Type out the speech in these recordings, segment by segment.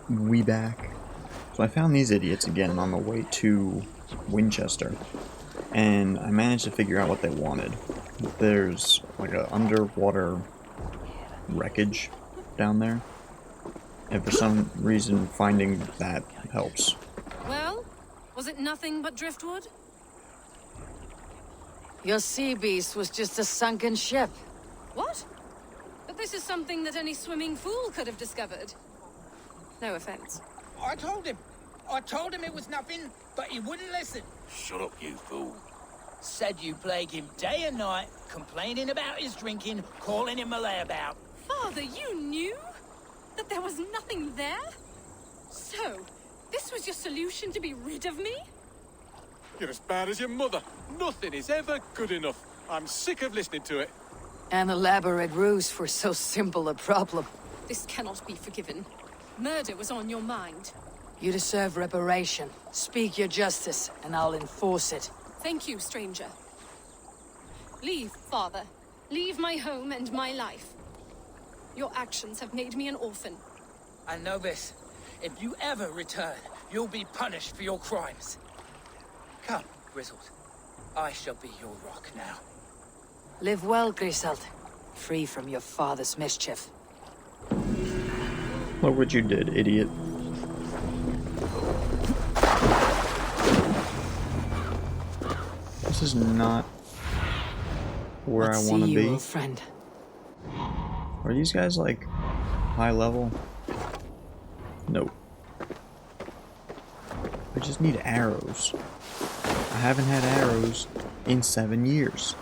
We back. So I found these idiots again on the way to Winchester, and I managed to figure out what they wanted. There's like a underwater wreckage down there, and for some reason finding that helps. Well, was it nothing but driftwood? Your sea beast was just a sunken ship. What? But this is something that any swimming fool could have discovered. No offense. I told him. I told him it was nothing, but he wouldn't listen. Shut up, you fool. Said you plague him day and night, complaining about his drinking, calling him a layabout. Father, you knew? That there was nothing there? So, this was your solution to be rid of me? You're as bad as your mother. Nothing is ever good enough. I'm sick of listening to it. An elaborate ruse for so simple a problem. This cannot be forgiven. Murder was on your mind. You deserve reparation. Speak your justice, and I'll enforce it. Thank you, stranger. Leave, father. Leave my home and my life. Your actions have made me an orphan. I know this. If you ever return, you'll be punished for your crimes. Come, Grizzled. I shall be your rock now. Live well, Grizzled. Free from your father's mischief. Look what you did, idiot. This is not where I want to be. Old friend. Are these guys like high level? Nope. I just need arrows. I haven't had arrows in 7 years.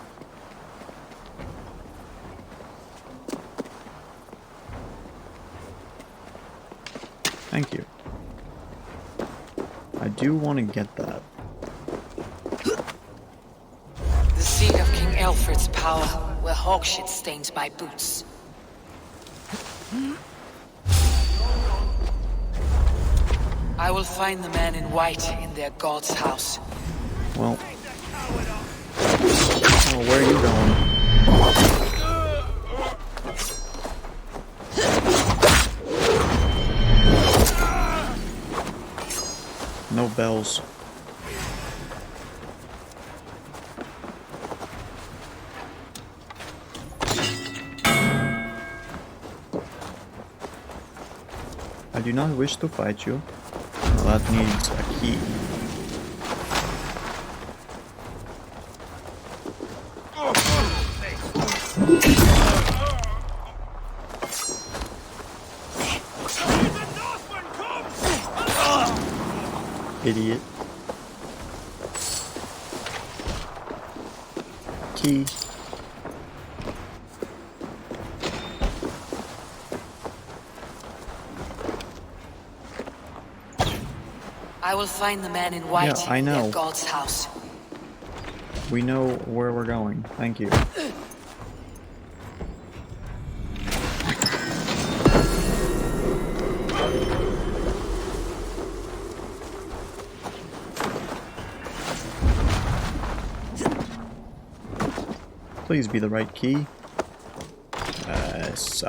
Thank you. I do want to get that. The seat of King Alfred's power, where hawkshit stains my boots. I will find the man in white in their god's house. Well, where are you going? No bells. I do not wish to fight you. That needs a key. Idiot. Key. I will find the man in white Yeah, I in know. their god's house. We know where we're going. Thank you. Please be the right key. Yes.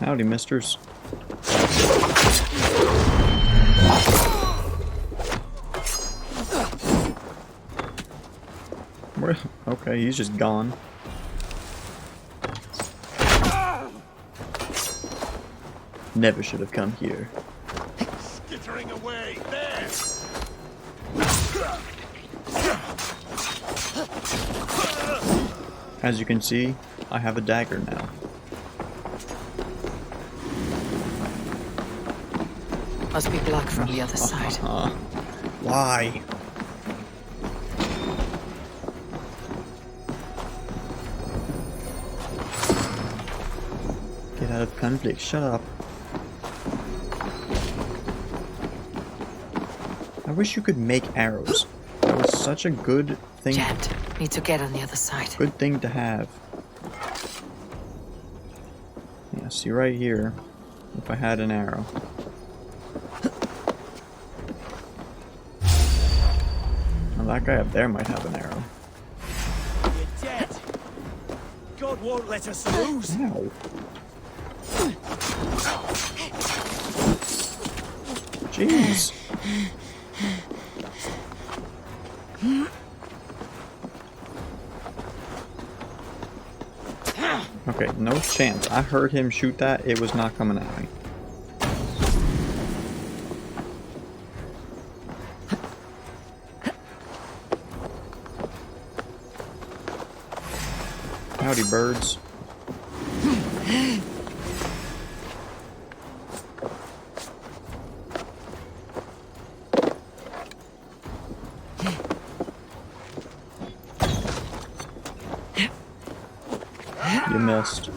Howdy, misters. Okay, he's just gone. Never should have come here. Skittering away. There. As you can see, I have a dagger now. Must be blocked from the other side. Why? Get out of conflict. Shut up. I wish you could make arrows. That was such a good thing. Jet, need to get on the other side. Good thing to have. Yeah, see right here. If I had an arrow. that guy up there might have an arrow. You're dead. God won't let us lose. Ow. Jeez. Okay, no chance. I heard him shoot that. It was not coming at me. Howdy, birds. You missed.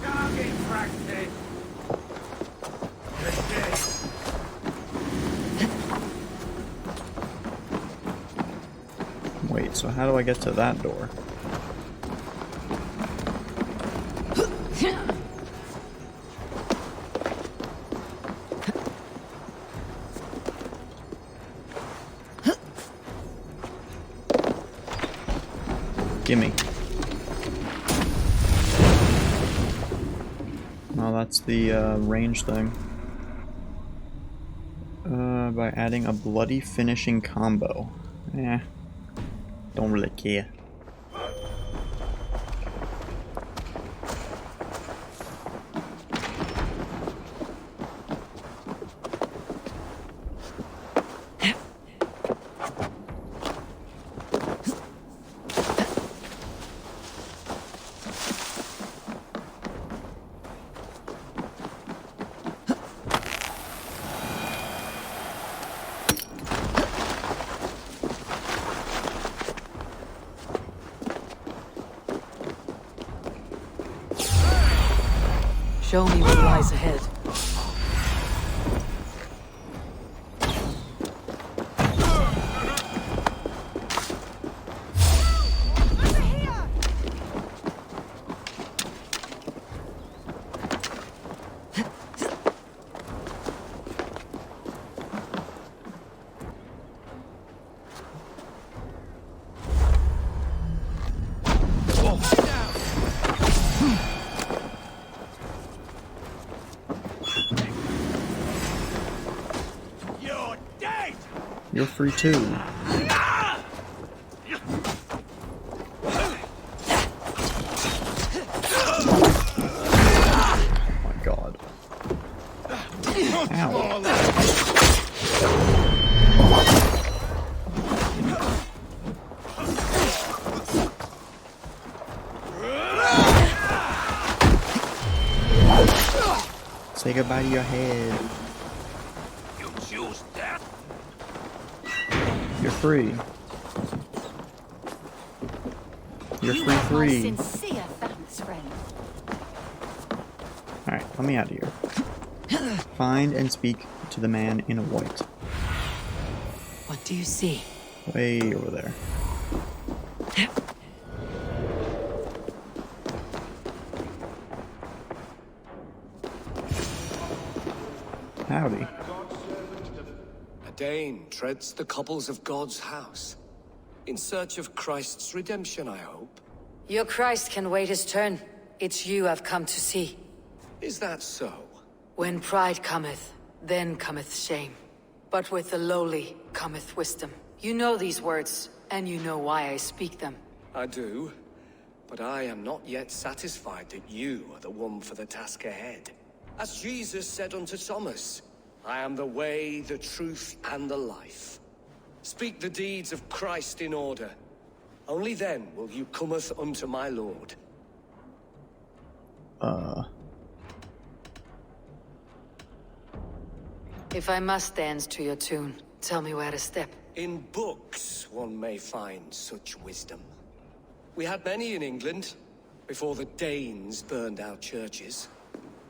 Wait, so how do I get to that door? Gimme. Oh, that's the range thing. By adding a bloody finishing combo. Eh, don't really care. Show me what lies ahead. You're free too. Oh my god. Ow. Say goodbye to your head. You choose death. You're free. You're You free have my free. sincere thanks, friend. Alright, let me out of here. Find and speak to the man in white. What do you see? Way over there. Howdy. A Dane treads the cobbles of God's house. In search of Christ's redemption, I hope. Your Christ can wait his turn. It's you I've come to see. Is that so? When pride cometh, then cometh shame. But with the lowly cometh wisdom. You know these words, and you know why I speak them. I do. But I am not yet satisfied that you are the one for the task ahead. As Jesus said unto Thomas, I am the way, the truth, and the life. Speak the deeds of Christ in order. Only then will you cometh unto my Lord. If I must dance to your tune, tell me where to step. In books one may find such wisdom. We had many in England, before the Danes burned our churches.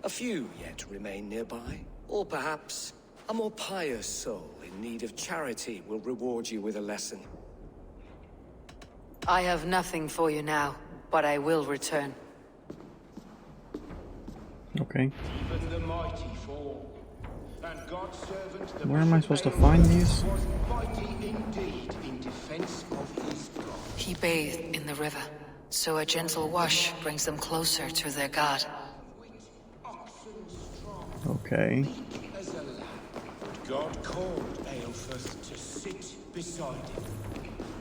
A few yet remain nearby. Or perhaps a more pious soul in need of charity will reward you with a lesson. I have nothing for you now, but I will return. Okay. Even the mighty fall, and God's servant the Where am I supposed to Bishop find these? was mighty indeed in defense of his bathed in the river, so a gentle wash brings them closer to their god. Okay. God called Aelfirth to sit beside him.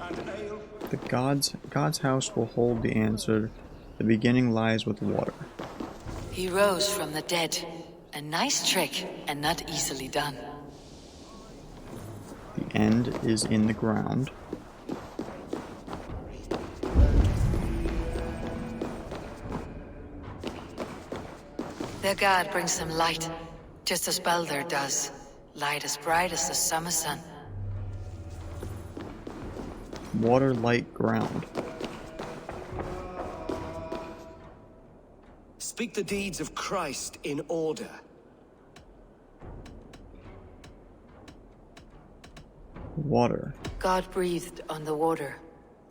And The God's house will hold the answer. The beginning lies with water. He rose from the dead. A nice trick, and not easily done. The end is in the ground. Their god brings them light, just as Baldur does. Light as bright as the summer sun. Water, light, ground. Speak the deeds of Christ in order. Water. God breathed on the water,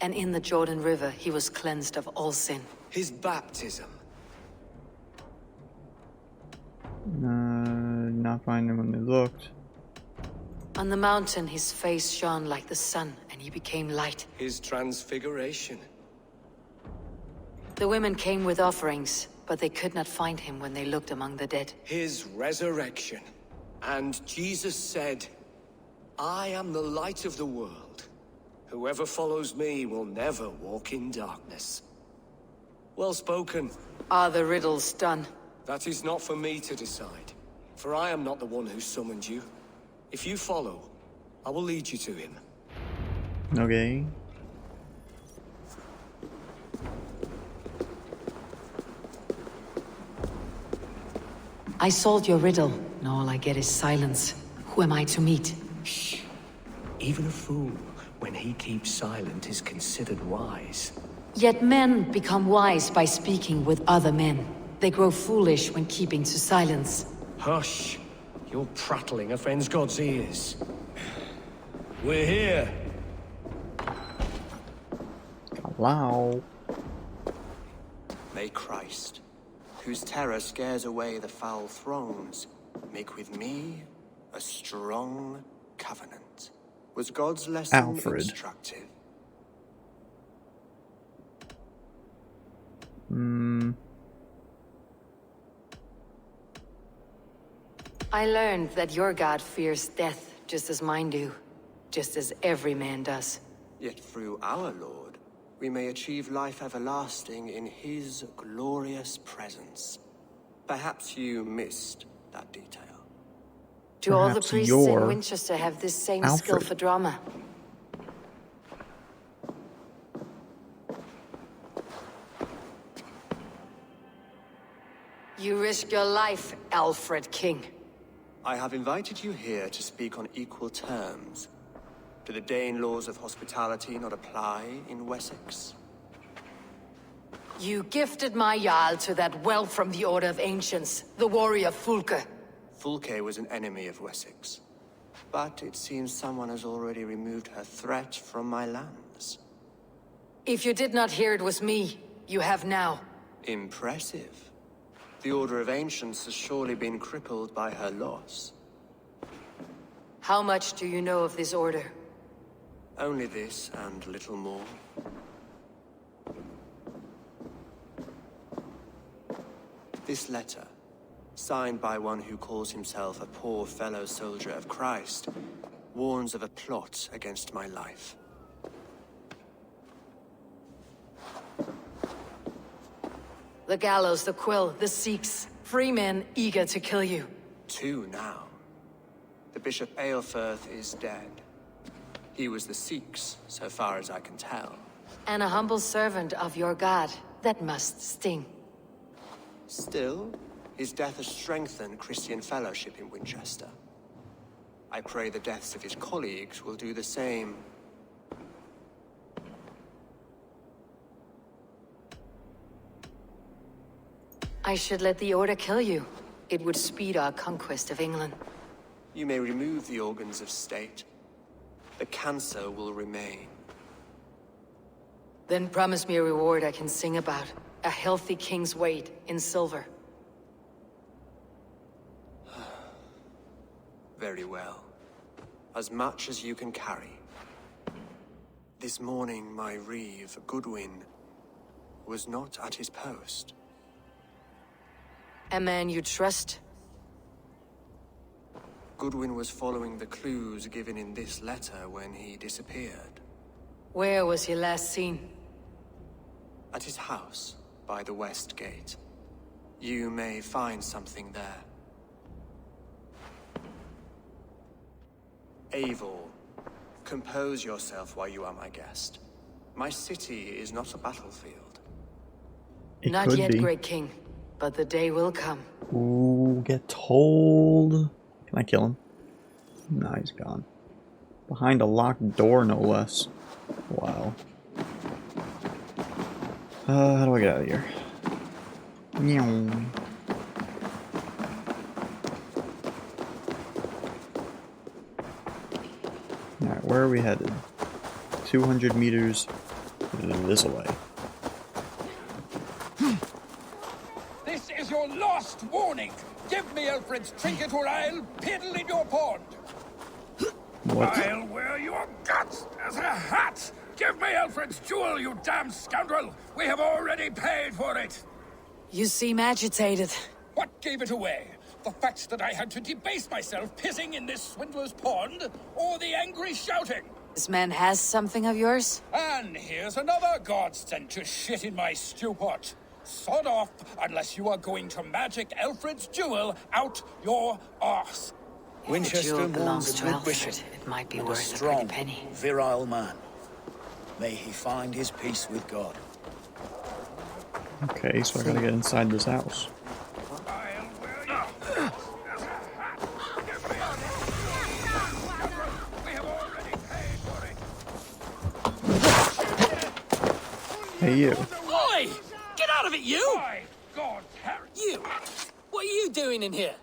and in the Jordan River he was cleansed of all sin. His baptism. Not finding when they looked. On the mountain his face shone like the sun, and he became light. His transfiguration. The women came with offerings, but they could not find him when they looked among the dead. His resurrection. And Jesus said, I am the light of the world. Whoever follows me will never walk in darkness. Well spoken. Are the riddles done? That is not for me to decide, for I am not the one who summoned you. If you follow, I will lead you to him. Okay. I solved your riddle, and all I get is silence. Who am I to meet? Shh. Even a fool, when he keeps silent, is considered wise. Yet men become wise by speaking with other men. They grow foolish when keeping to silence. Hush. Your prattling offends God's ears. We're here. Hello. May Christ, whose terror scares away the foul throngs, make with me a strong covenant. Was God's lesson Alfred. instructive? I learned that your god fears death just as mine do. Just as every man does. Yet through our Lord, we may achieve life everlasting in his glorious presence. Perhaps you missed that detail. Do all the Perhaps priests you're in Winchester have this same skill Alfred. for drama? You risk your life, Alfred King. I have invited you here to speak on equal terms. Do the Dane laws of hospitality not apply in Wessex? You gifted my Jarl to that whelp from the Order of Ancients, the warrior Fulke. Fulke was an enemy of Wessex. But it seems someone has already removed her threat from my lands. If you did not hear it was me, you have now. Impressive. The Order of Ancients has surely been crippled by her loss. How much do you know of this order? Only this and little more. This letter, signed by one who calls himself a poor fellow soldier of Christ, warns of a plot against my life. The gallows, the quill, the Sikhs. Free men eager to kill you. 2 now. The Bishop Aelfirth is dead. He was the Sikhs, so far as I can tell. And a humble servant of your god. That must sting. Still, his death has strengthened Christian fellowship in Winchester. I pray the deaths of his colleagues will do the same. I should let the Order kill you. It would speed our conquest of England. You may remove the organs of state. The cancer will remain. Then promise me a reward I can sing about. A healthy king's weight in silver. Very well. As much as you can carry. This morning my reeve, Goodwin, was not at his post. A man you trust? Goodwin was following the clues given in this letter when he disappeared. Where was he last seen? At his house, by the west gate. You may find something there. Eivor, compose yourself while you are my guest. My city is not a battlefield. It Not could yet, be. great king, but the day will come. Ooh, get told. Can I kill him? Nah, he's gone. Behind a locked door, no less. Wow. How do I get out of here? Meow. Alright, where are we headed? 200 meters this way. This is your last warning. Give me Alfred's trinket or I'll piddle in your pond. What? I'll wear your guts as a hat. Give me Alfred's jewel, you damn scoundrel. We have already paid for it. You seem agitated. What gave it away? The fact that I had to debase myself pissing in this swindler's pond, or the angry shouting? This man has something of yours? And here's another godsend to shit in my stew pot. Sod off, unless you are going to magic Alfred's jewel out your arse. If Winchester the jewel mourns belongs a to good Alfred, bishop it might be and a worth a pretty strong, penny. virile man. May he find his peace with God. Okay, so I gotta get inside this house. I'll wear you as a hat. Give me we have already paid for it. Hey, you. Oi! Get out of it, you! My God, Harry. You! What are you doing in here?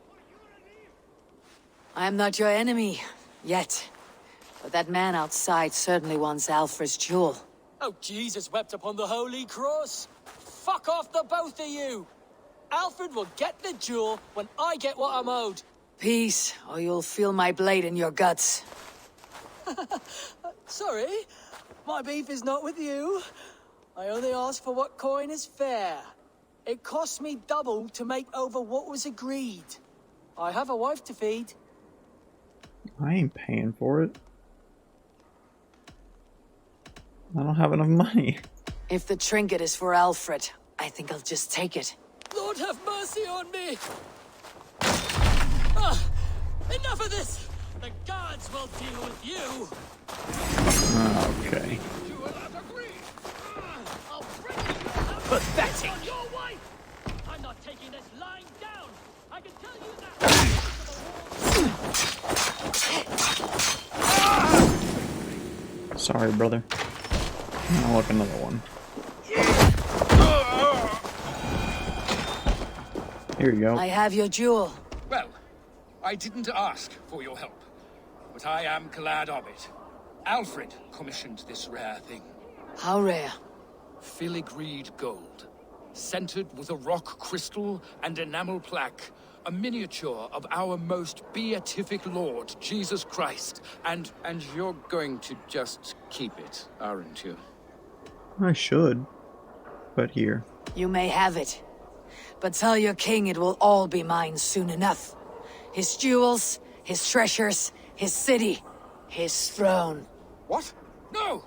I am not your enemy, yet. But that man outside certainly wants Alfred's jewel. Oh, Jesus wept upon the holy cross. Fuck off, the both of you! Alfred will get the jewel when I get what I'm owed. Peace, or you'll feel my blade in your guts. Sorry, my beef is not with you. I only ask for what coin is fair. It cost me double to make over what was agreed. I have a wife to feed. I ain't paying for it. I don't have enough money. If the trinket is for Alfred, I think I'll just take it. Lord have mercy on me! Enough of this! The gods will deal with you! Okay. Pathetic! Your wife! I'm not taking this lying down! I can tell you that! Sorry, brother. I'll look another one. Here you go. I have your jewel. Well, I didn't ask for your help, but I am glad of it. Alfred commissioned this rare thing. How rare? Filigreed gold, centered with a rock crystal and enamel plaque, a miniature of our most beatific Lord, Jesus Christ. And you're going to just keep it, aren't you? I should. But here. You may have it. But tell your king it will all be mine soon enough. His jewels, his treasures, his city, his throne. What? No,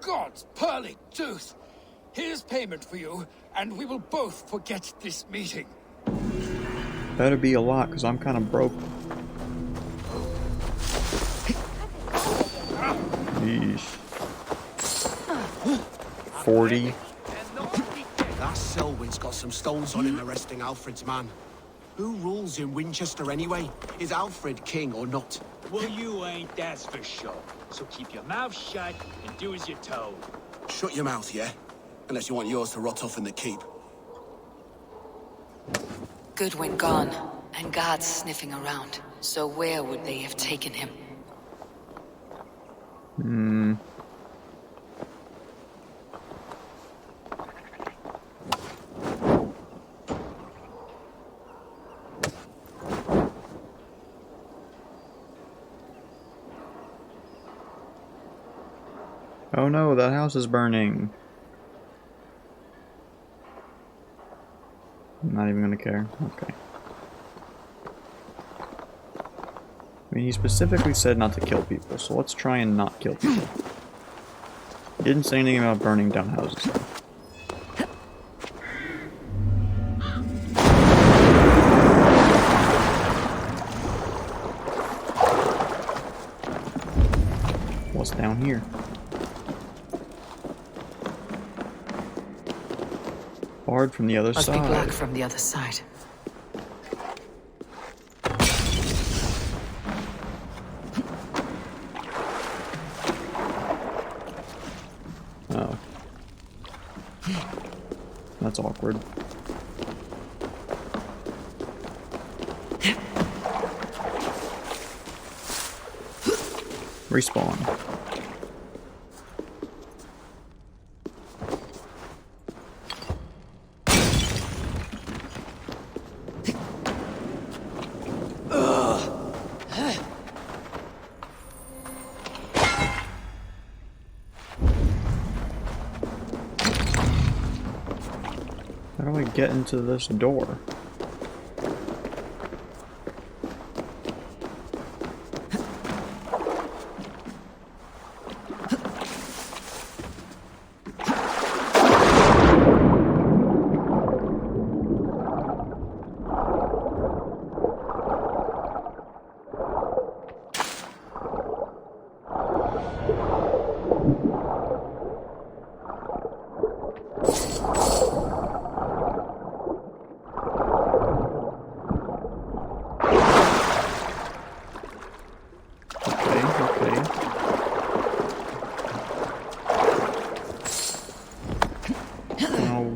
God's pearly tooth. Here's payment for you, and we will both forget this meeting. Better be a lot, because I'm kind of broke. Yeesh. 40. That Selwyn's got some stones on him arresting Alfred's man. Who rules in Winchester anyway? Is Alfred king or not? Well, you ain't, that's for sure. So keep your mouth shut and do as you're told. Shut your mouth, yeah? Unless you want yours to rot off in the keep. Goodwin gone, and guards sniffing around. So where would they have taken him? Oh no, that house is burning. I'm not even gonna care. Okay. I mean, he specifically said not to kill people, so let's try and not kill people. He didn't say anything about burning down houses, though. What's down here? Barred from the other Must side. be black from the other side. Oh. That's awkward. Respawn. How do I get into this door?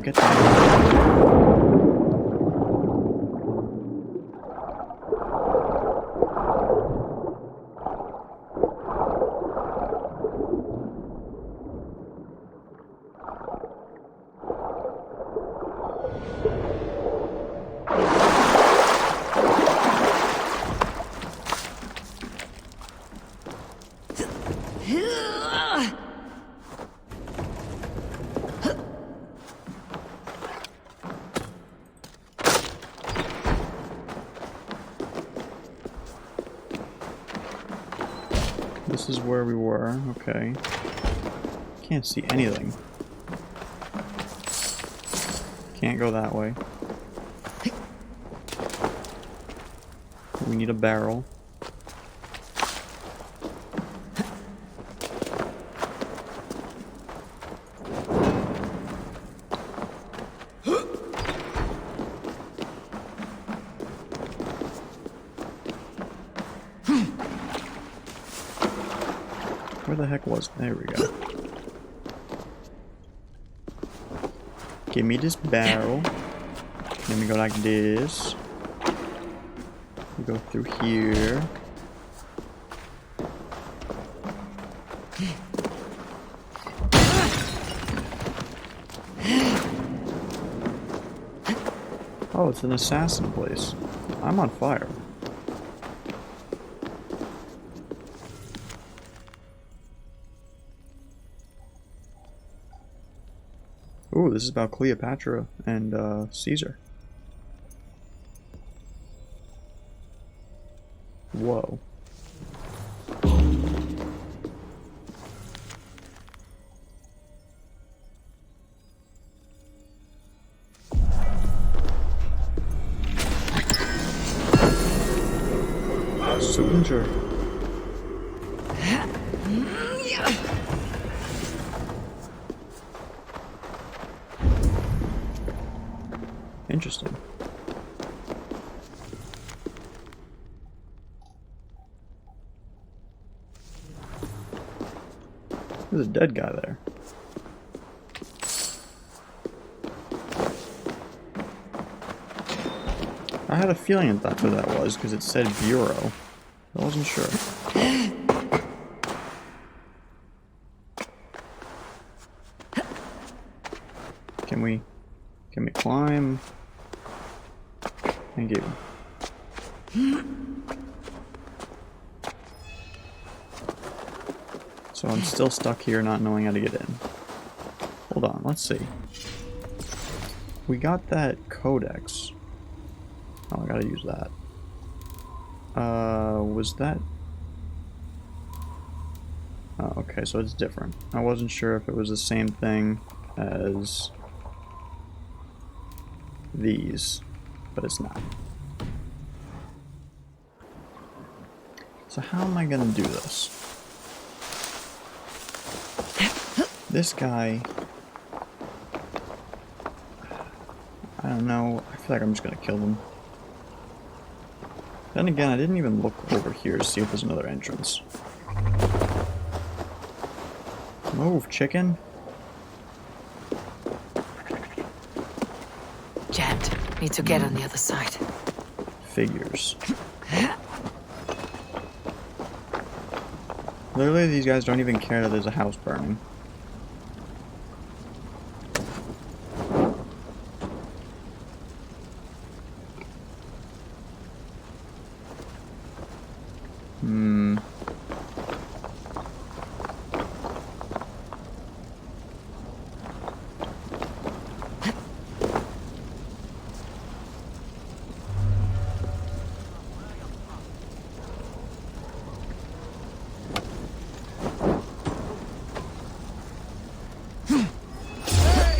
Get This is where we were, okay. Can't see anything. Can't go that way. We need a barrel. Where the heck was... There we go. Give me this barrel. Then we go like this. We go through here. Oh, it's an assassin place. I'm on fire. Ooh, this is about Cleopatra and Caesar. Whoa. Soldier. Interesting. There's a dead guy there. I had a feeling that that's what that was, because it said Bureau. I wasn't sure. Can we climb? Thank you. So I'm still stuck here not knowing how to get in. Hold on, let's see. We got that codex. Oh, I gotta use that. Was that... Oh, okay, so it's different. I wasn't sure if it was the same thing as these, but it's not. So how am I gonna do this? This guy... I don't know. I feel like I'm just gonna kill him. Then again, I didn't even look over here to see if there's another entrance. Move, chicken! Jammed. Need to get on the other side. Figures. Literally, these guys don't even care that there's a house burning.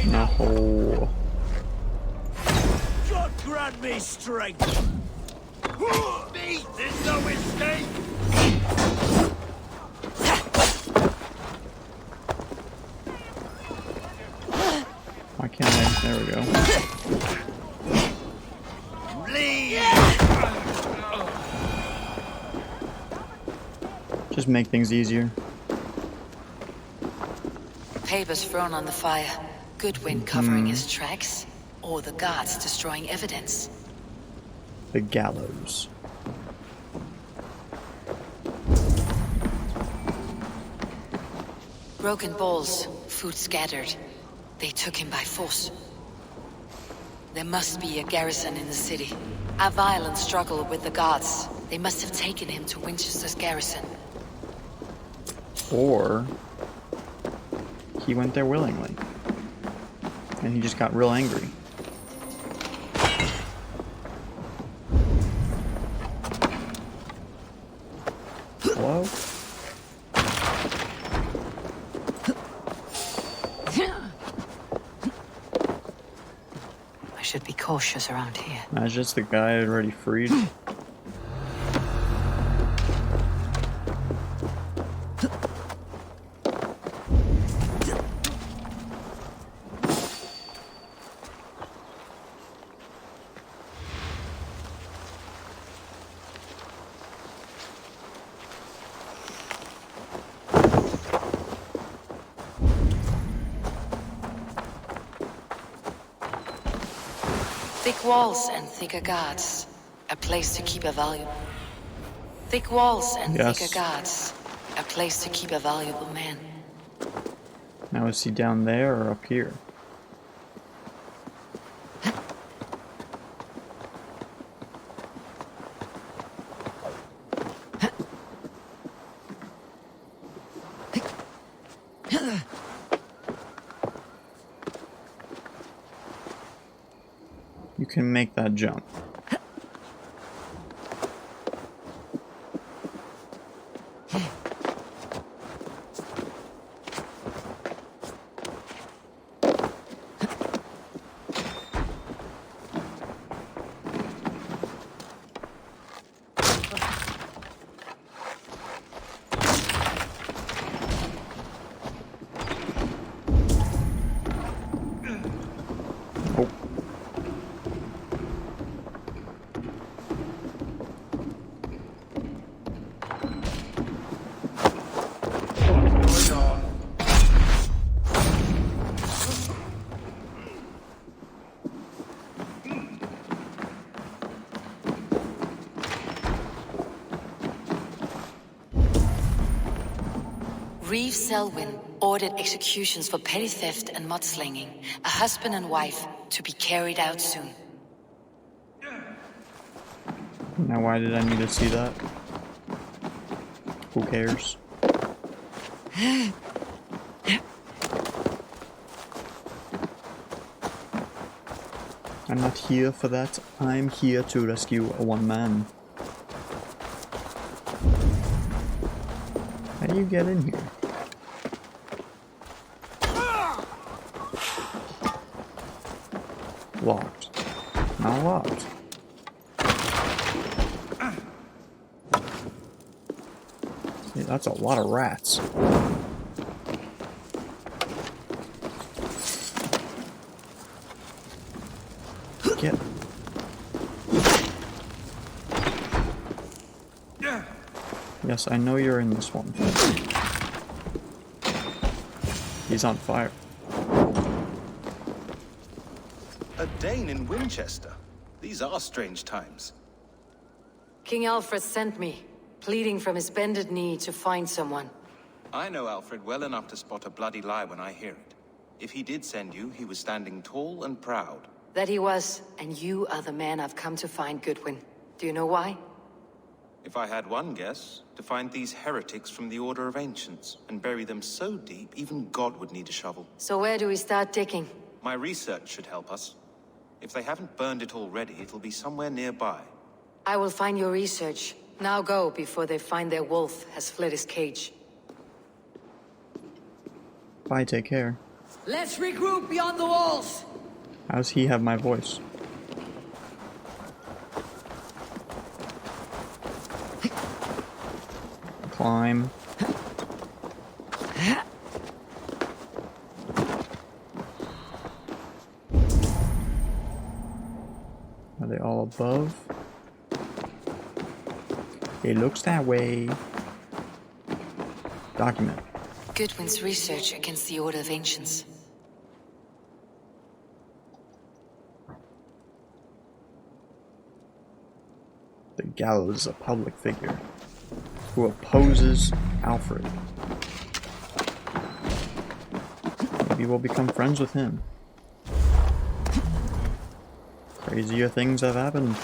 No. God grant me strength! There's no escape! Why can't I? There we go. Just make things easier. Papers thrown on the fire. Goodwin covering his tracks, or the guards destroying evidence. The gallows. Broken bowls, food scattered. They took him by force. There must be a garrison in the city. A violent struggle with the guards. They must have taken him to Winchester's garrison. Or he went there willingly. And he just got real angry. Hello? I should be cautious around here. That's just the guy I already freed. Thick walls and thicker guards. A place to keep a valuable... Thick walls and thicker guards. A place to keep a valuable man. Now is he down there or up here? You can make that jump. Reeve Selwyn ordered executions for petty theft and mudslinging, a husband and wife to be carried out soon. Now why did I need to see that? Who cares? I'm not here for that. I'm here to rescue a one man. How do you get in here? Locked. Not locked. See, that's a lot of rats. Get. Yes, I know you're in this one. He's on fire. A Dane in Winchester? These are strange times. King Alfred sent me, pleading from his bended knee to find someone. I know Alfred well enough to spot a bloody lie when I hear it. If he did send you, he was standing tall and proud. That he was, and you are the man I've come to find, Goodwin. Do you know why? If I had one guess, to find these heretics from the Order of Ancients, and bury them so deep, even God would need a shovel. So where do we start digging? My research should help us. If they haven't burned it already, it'll be somewhere nearby. I will find your research. Now go, before they find their wolf has fled his cage. Bye, take care. Let's regroup beyond the walls! How does he have my voice? Climb. Are they all above? It looks that way. Document. Goodwin's research against the Order of Ancients. The gallows is a public figure who opposes Alfred. Maybe we'll become friends with him. Crazier things have happened.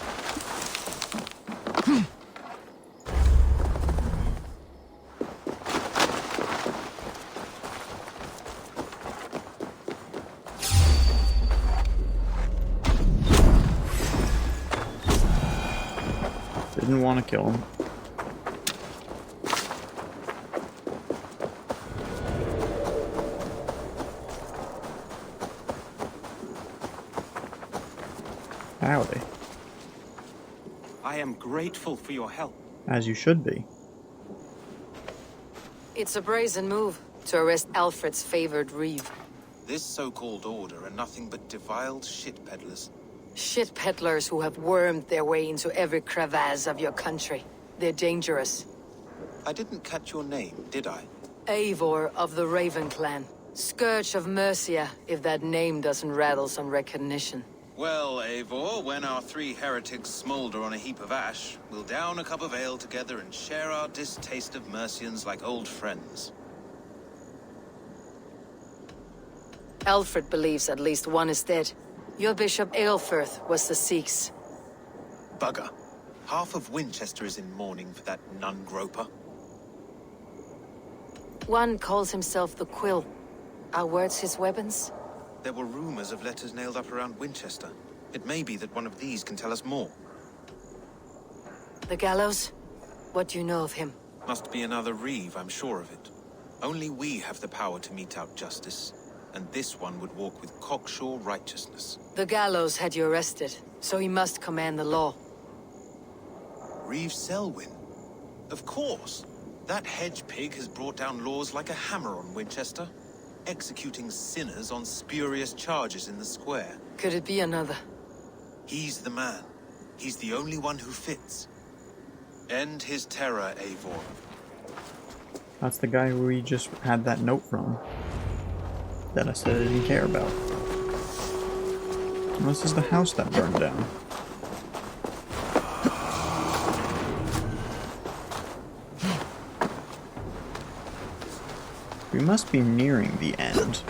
Didn't want to kill him. Howdy. I am grateful for your help. As you should be. It's a brazen move to arrest Alfred's favored reeve. This so-called order are nothing but deviled shit peddlers. Shit peddlers who have wormed their way into every crevasse of your country. They're dangerous. I didn't catch your name, did I? Eivor of the Raven Clan. Scourge of Mercia, if that name doesn't rattle some recognition. Well, Eivor, when our three heretics smolder on a heap of ash, we'll down a cup of ale together and share our distaste of Mercians like old friends. Alfred believes at least one is dead. Your Bishop Aelfirth was the Sikhs. Bugger. Half of Winchester is in mourning for that nun-groper. One calls himself the Quill. Are words his weapons? There were rumors of letters nailed up around Winchester. It may be that one of these can tell us more. The gallows? What do you know of him? Must be another reeve, I'm sure of it. Only we have the power to mete out justice. And this one would walk with cocksure righteousness. The gallows had you arrested, so he must command the law. Reeve Selwyn? Of course. That hedge pig has brought down laws like a hammer on Winchester, executing sinners on spurious charges in the square. Could it be another? He's the man. He's the only one who fits. End his terror, Eivor. That's the guy who we just had that note from. That I said I didn't care about. And this is the house that burned down. We must be nearing the end.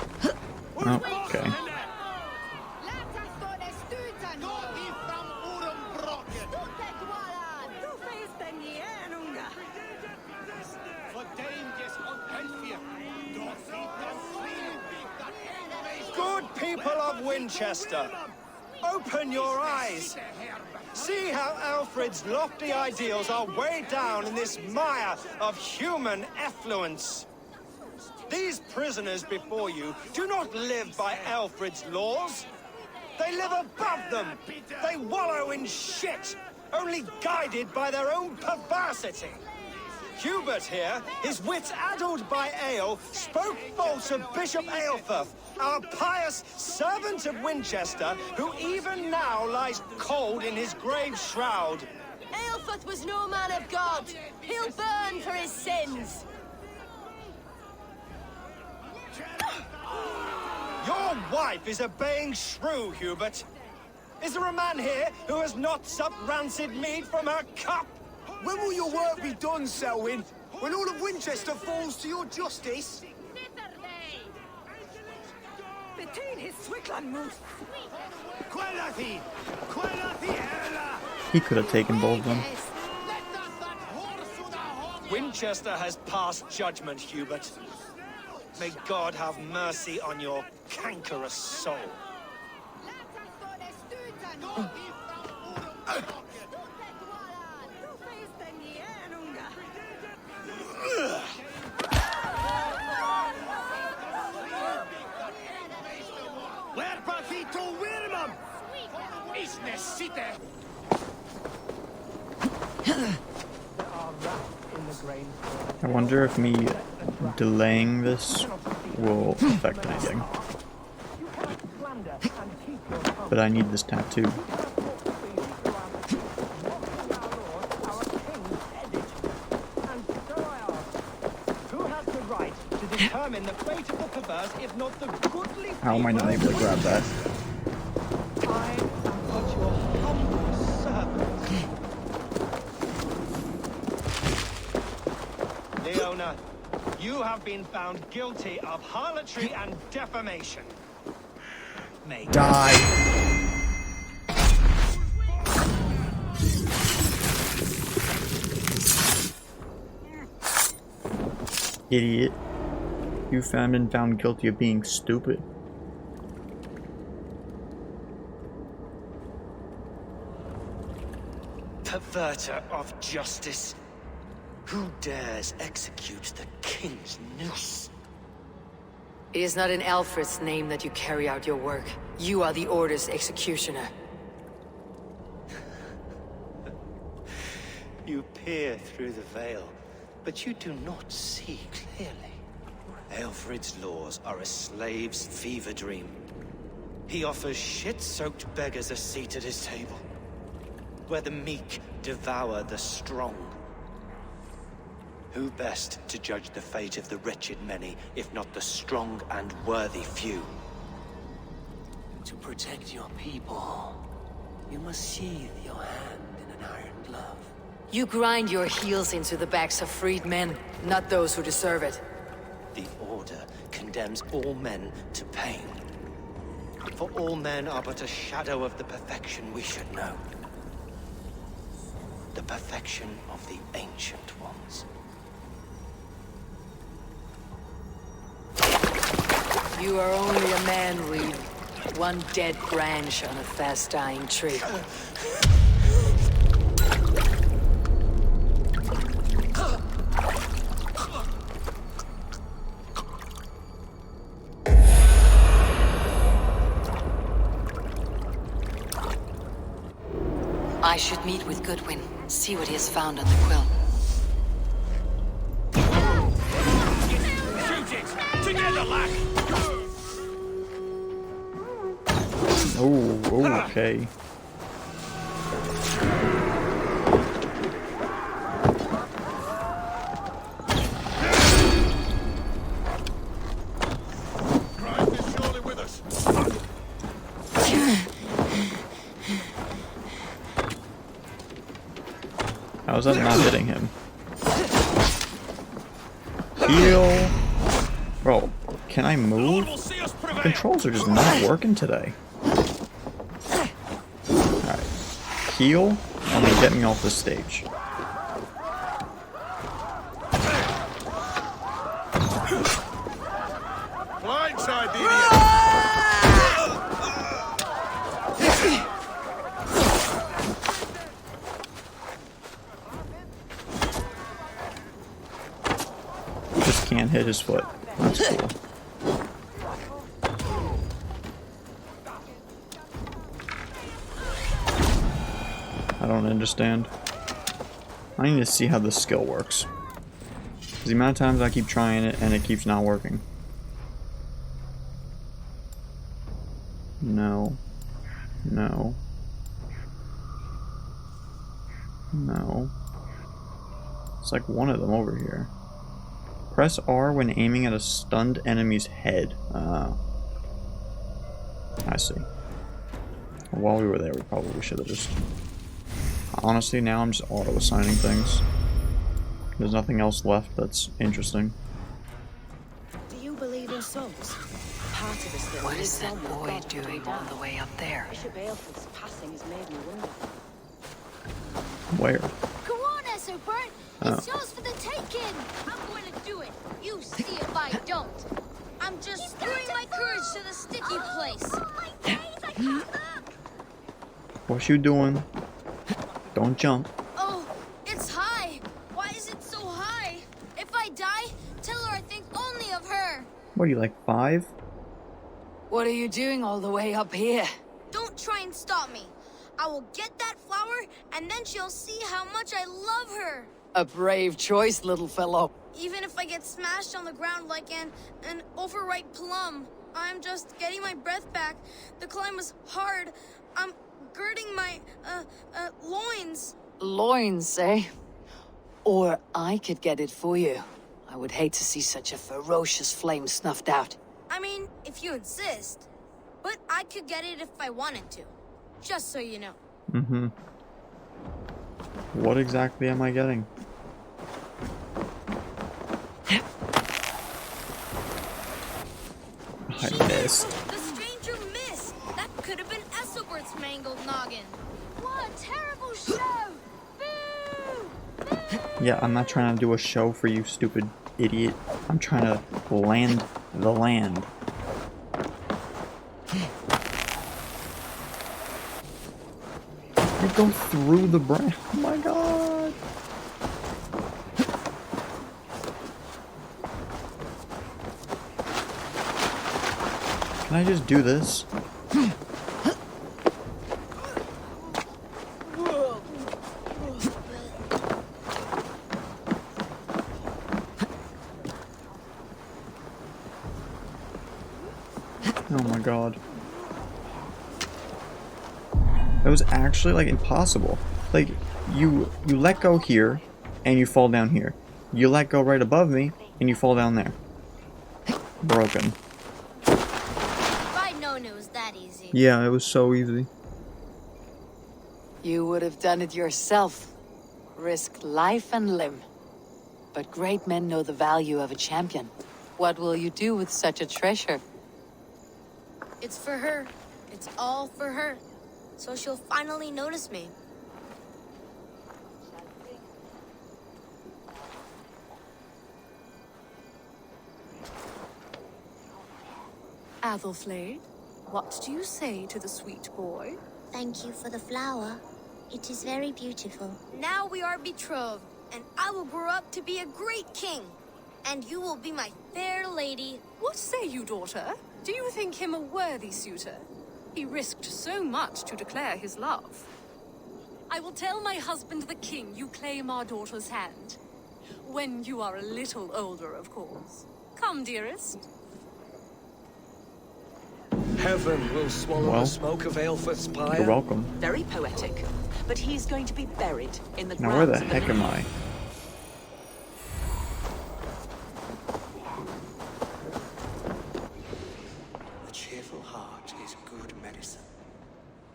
Oh, okay. For Dane Good people of Winchester, open your eyes. See how Alfred's lofty ideals are weighed down in this mire of human effluence. These prisoners before you do not live by Alfred's laws. They live above them. They wallow in shit, only guided by their own perversity. Hubert here, his wits addled by ale, spoke false of Bishop Aelfirth, our pious servant of Winchester, who even now lies cold in his grave shroud. Aelfirth was no man of God. He'll burn for his sins. Your wife is obeying shrew, Hubert. Is there a man here who has not supped rancid mead from her cup? When will your work be done, Selwyn? When all of Winchester falls to your justice? He could have taken both of them. Winchester has passed judgment, Hubert. May God have mercy on your cankerous soul. I wonder if me delaying this will affect anything. But I need this tattoo. How am I not able to grab that? Leona, you have been found guilty of harlotry and defamation. Die! Idiot. You been found guilty of being stupid. Perverter of justice. Who dares execute the king's noose? It is not in Alfred's name that you carry out your work. You are the Order's executioner. You peer through the veil, but you do not see clearly. Alfred's laws are a slave's fever dream. He offers shit-soaked beggars a seat at his table, where the meek devour the strong. Who best to judge the fate of the wretched many, if not the strong and worthy few? To protect your people, you must sheathe your hand in an iron glove. You grind your heels into the backs of freed men, not those who deserve it. The Order condemns all men to pain. For all men are but a shadow of the perfection we should know. The perfection of the Ancient Ones. You are only a man, Reed. One dead branch on a fast-dying tree. I should meet with Goodwin, see what he has found on the quill. Shoot it! Together, lad! Oh, okay. Christ is surely with us. How's that not hitting him? Heal! Bro, can I move? The controls are just not working today. Alright. Heal, and then get me off the stage. Blindside the Just can't hit his foot. That's cool. I don't understand. I need to see how this skill works. Because the amount of times I keep trying it and it keeps not working. No. No. No. It's like one of them over here. Press R when aiming at a stunned enemy's head. I see. While we were there, we probably should have just... Honestly, now I'm just auto-assigning things. There's nothing else left that's interesting. Do you believe in souls? Part of us that What is lives that on with boy God doing way all down. the way up there? Bishop Aelfred's passing has made me wonder. Where? Go on, Essobert. It's yours for the taking. I'm going to do it. You see if I don't. I'm just screwing my courage to the sticky place. Oh my days, I can't look. What you doing? Don't jump. Oh, it's high. Why is it so high? If I die, tell her I think only of her. What are you, like 5? What are you doing all the way up here? Don't try and stop me. I will get that flower, and then she'll see how much I love her. A brave choice, little fellow. Even if I get smashed on the ground like an overripe plum, I'm just getting my breath back. The climb was hard. I'm girding my, loins. Loins, eh? Or I could get it for you. I would hate to see such a ferocious flame snuffed out. I mean, if you insist. But I could get it if I wanted to. Just so you know. Mm-hmm. What exactly am I getting? I missed. The stranger missed. That could have been Esselbert's mangled noggin. What a terrible show! Boo! Yeah, I'm not trying to do a show for you, stupid idiot. I'm trying to land the land. I go through the brain. Oh my god. Can I just do this? Oh my god. That was actually like impossible. Like you let go here and you fall down here. You let go right above me and you fall down there. Broken. If I'd known it was that easy. Yeah, it was so easy. You would have done it yourself. Risk life and limb. But great men know the value of a champion. What will you do with such a treasure? It's for her. It's all for her. So she'll finally notice me. Athelflaed, what do you say to the sweet boy? Thank you for the flower. It is very beautiful. Now we are betrothed, and I will grow up to be a great king. And you will be my fair lady. What say you, daughter? Do you think him a worthy suitor? He risked so much to declare his love. I will tell my husband the king you claim our daughter's hand. When you are a little older, of course. Come, dearest. Heaven will swallow the smoke of Aelfred's pyre. You're welcome. Very poetic. But he's going to be buried in the Now where the grounds of heck am I? A cheerful heart is good medicine,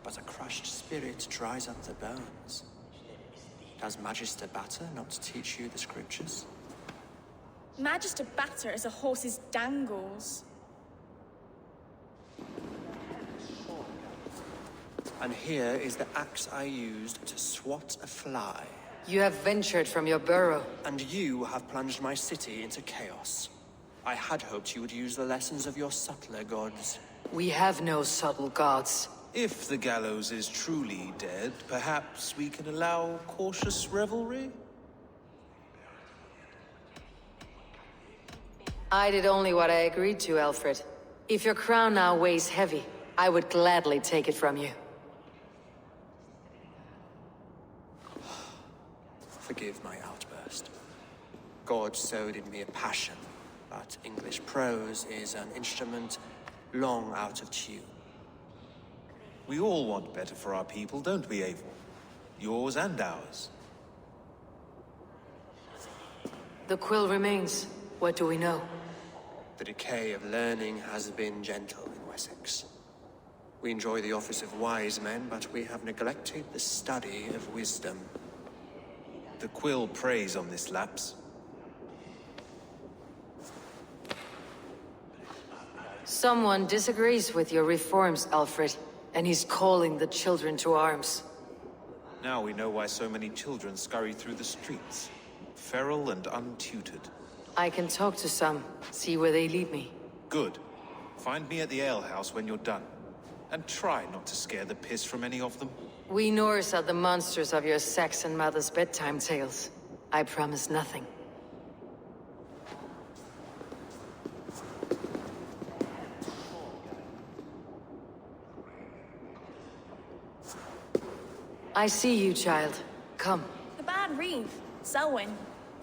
but a crushed spirit dries up the bones. Does Magister Batter not teach you the scriptures? Magister Batter is a horse's dangles. And here is the axe I used to swat a fly. You have ventured from your burrow. And you have plunged my city into chaos. I had hoped you would use the lessons of your subtler gods. We have no subtle gods. If the gallows is truly dead, perhaps we can allow cautious revelry? I did only what I agreed to, Alfred. If your crown now weighs heavy, I would gladly take it from you. Forgive my outburst. God sowed in me a passion, but English prose is an instrument long out of tune. We all want better for our people, don't we, Eivor? Yours and ours. The quill remains. What do we know? The decay of learning has been gentle in Wessex. We enjoy the office of wise men, but we have neglected the study of wisdom. The quill preys on this lapse. Someone disagrees with your reforms, Alfred, and he's calling the children to arms. Now we know why so many children scurry through the streets, feral and untutored. I can talk to some, see where they lead me. Good. Find me at the alehouse when you're done. And try not to scare the piss from any of them. We Norse are the monsters of your Saxon mother's bedtime tales. I promise nothing. I see you, child. Come. The bad Reeve, Selwyn.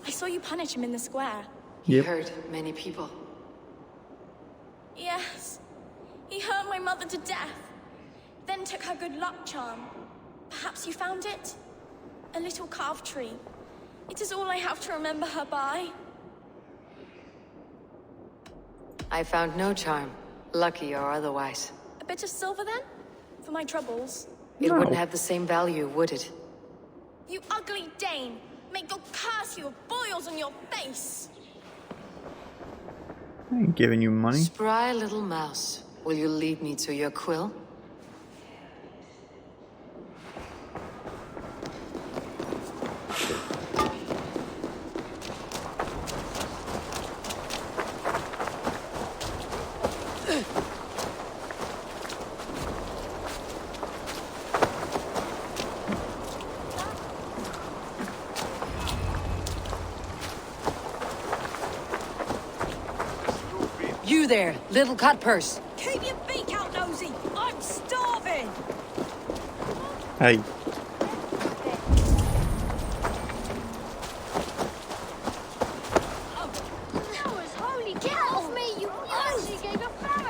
I saw you punish him in the square. He hurt many people. Yes. He hurt my mother to death. Then took her good luck charm. Perhaps you found it? A little carved tree. It is all I have to remember her by. I found no charm, lucky or otherwise. A bit of silver then? For my troubles. It wouldn't have the same value, would it? You ugly Dane! May God curse you with boils on your face! I ain't giving you money. Spry little mouse. Will you lead me to your quill? You there, little cutpurse. Keep your beak out, Nosy! I'm starving! Hey.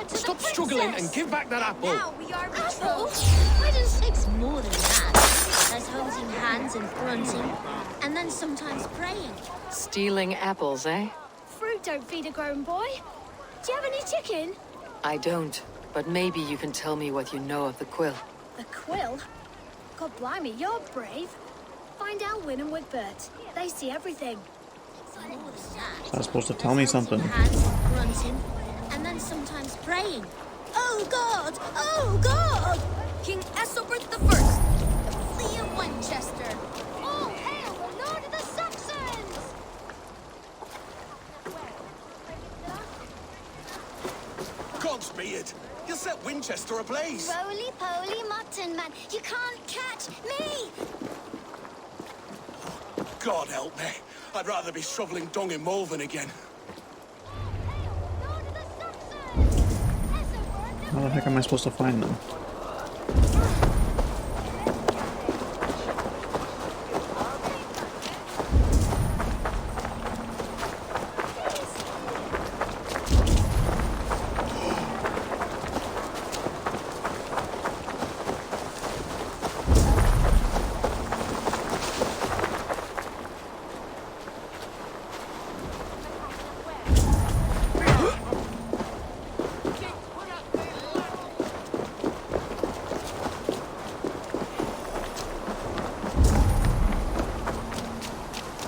Stop struggling and give back that apple. Now we are apple? I just... It's more than that. There's holding hands and grunting, and then sometimes praying. Stealing apples, eh? Fruit don't feed a grown boy. Do you have any chicken? I don't, but maybe you can tell me what you know of the quill. The quill? God blimey, you're brave. Find Alwyn and Wigbert. They see everything. I'm supposed to tell me something. Hands and grunting, and then sometimes praying. Oh God! Oh God! King Ethelbert the First, the Flee of Winchester. All hail the Lord of the Saxons! Godspeed! You'll set Winchester ablaze! Roly-poly mutton man, you can't catch me! God help me. I'd rather be shoveling dung in Malvern again. How the heck am I supposed to find them?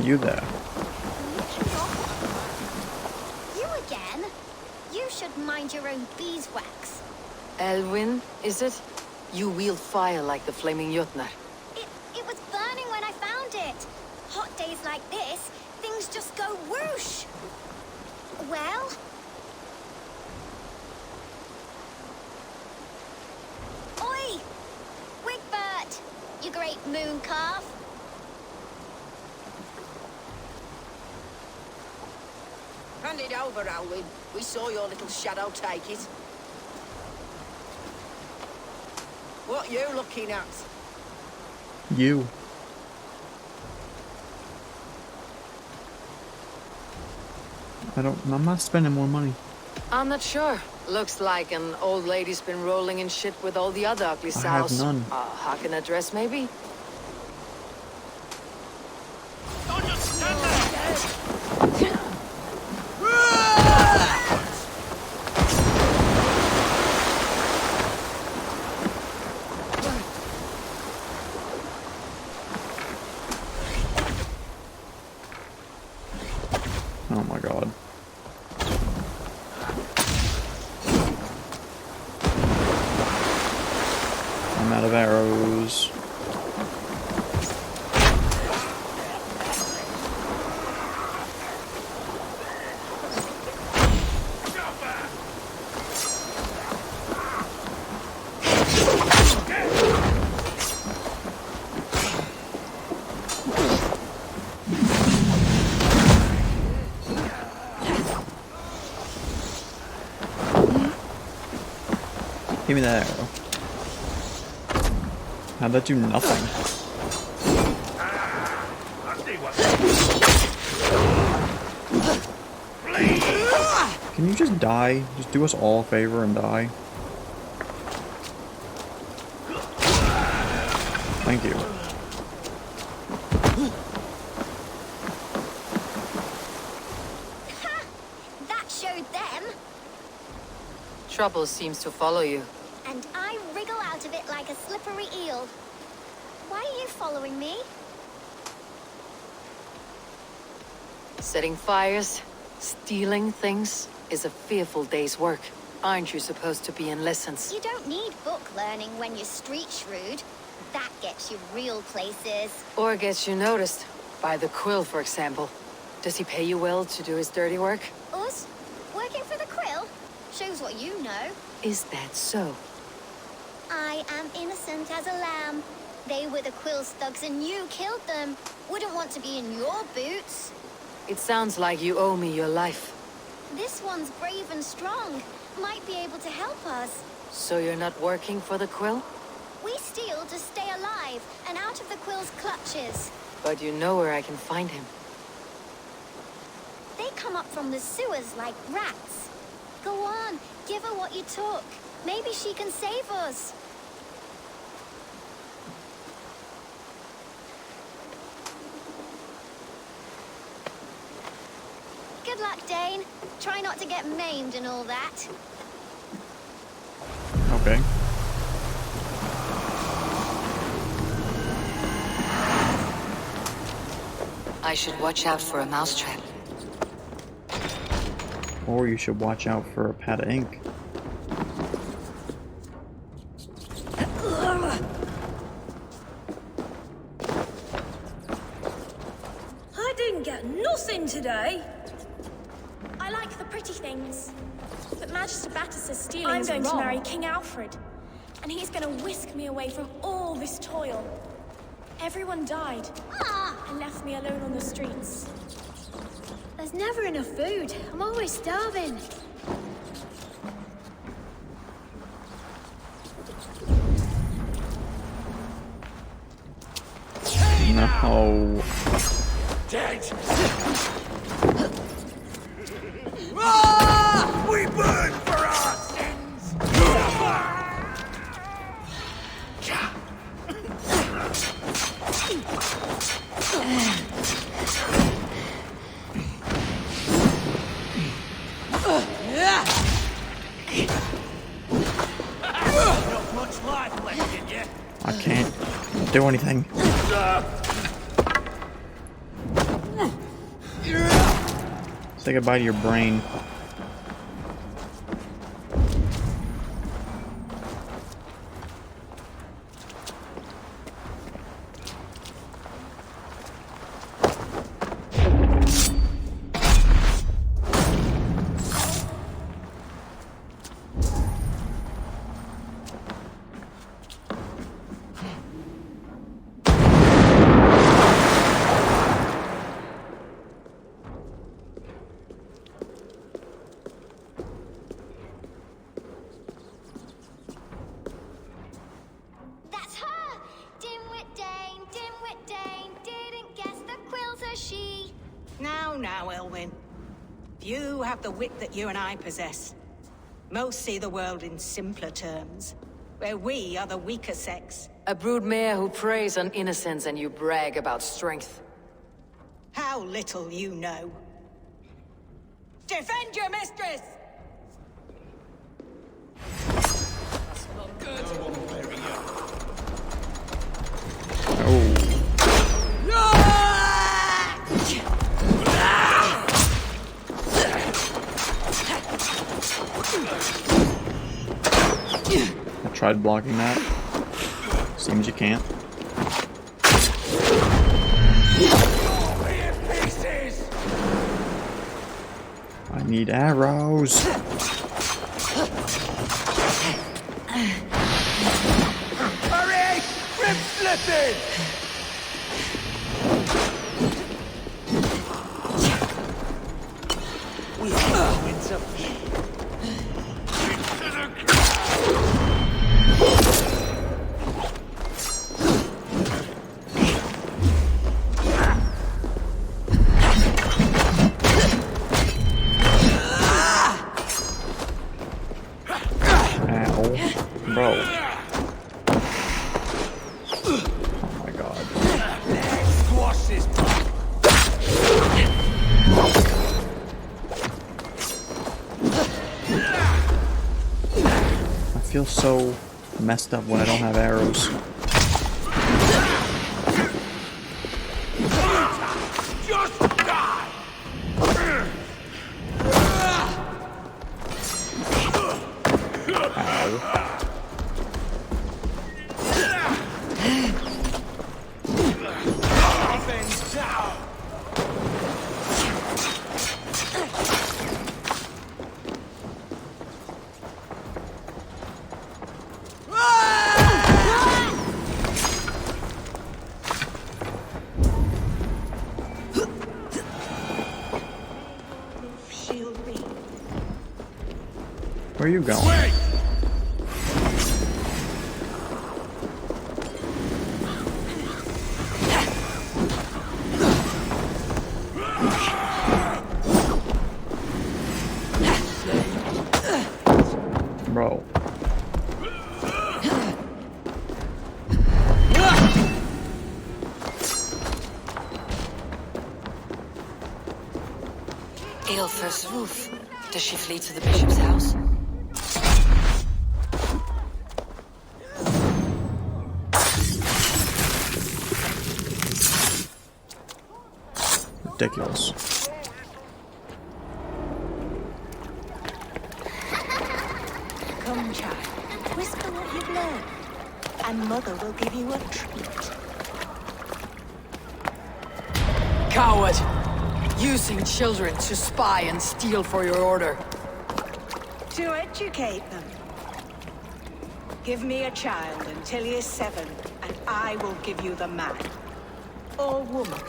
You there. You again? You should mind your own beeswax. Elwyn, is it? You wield fire like the flaming Jotnar. It was burning when I found it. Hot days like this, things just go whoosh. Well? Oi! Wigbert! You great moon calf! Hand it over, Alwyn. We saw your little shadow take it. What you looking at? You. I'm not spending more money. I'm not sure. Looks like an old lady's been rolling in shit with all the other ugly sows. I have none. Hawk in a dress, maybe? Oh my god. I'm out of arrows. Give me that arrow. How'd that do nothing? Can you just die? Just do us all a favor and die. Thank you. That showed them! Trouble seems to follow you. And I wriggle out of it like a slippery eel. Why are you following me? Setting fires, stealing things is a fearful day's work. Aren't you supposed to be in lessons? You don't need book learning when you're street shrewd. That gets you real places. Or gets you noticed. By the Quill, for example. Does he pay you well to do his dirty work? Us? Working for the Quill? Shows what you know. Is that so? I am innocent as a lamb. They were the Quill's thugs and you killed them. Wouldn't want to be in your boots. It sounds like you owe me your life. This one's brave and strong. Might be able to help us. So you're not working for the Quill? We steal to stay alive and out of the Quill's clutches. But you know where I can find him. They come up from the sewers like rats. Go on, give her what you took. Maybe she can save us. Good luck, Dane. Try not to get maimed and all that. Okay. I should watch out for a mousetrap. Or you should watch out for a pad of ink. I didn't get nothing today. I like the pretty things. But Magister Battus is stealing. I'm going to marry King Alfred. And he's going to whisk me away from all this toil. Everyone died. And left me alone on the streets. There's never enough food. I'm always starving. No. Dead! We burn for our sins! Not much life left in you. I can't do anything. Say goodbye to your brain. now, Elwyn. Few have the wit that you and I possess. Most see the world in simpler terms, where we are the weaker sex. A broodmare who preys on innocence and you brag about strength. How little you know. Defend your mistress! I tried blocking that. Seems you can't. I need arrows. Hurry! Rip slipping! We are winds of Bro. Oh my god. squash this. I feel so messed up when I don't have arrows. Just die! Offense down! Shield me. Where are you going? Wait! Bro. Aelfir's roof. Does she flee to the bishop's house? Ridiculous. Come, child. Whisper what you've learned, and Mother will give you a treat. Coward! Using children to spy and steal for your order. To educate them. Give me a child until he is 7, and I will give you the man. Or woman.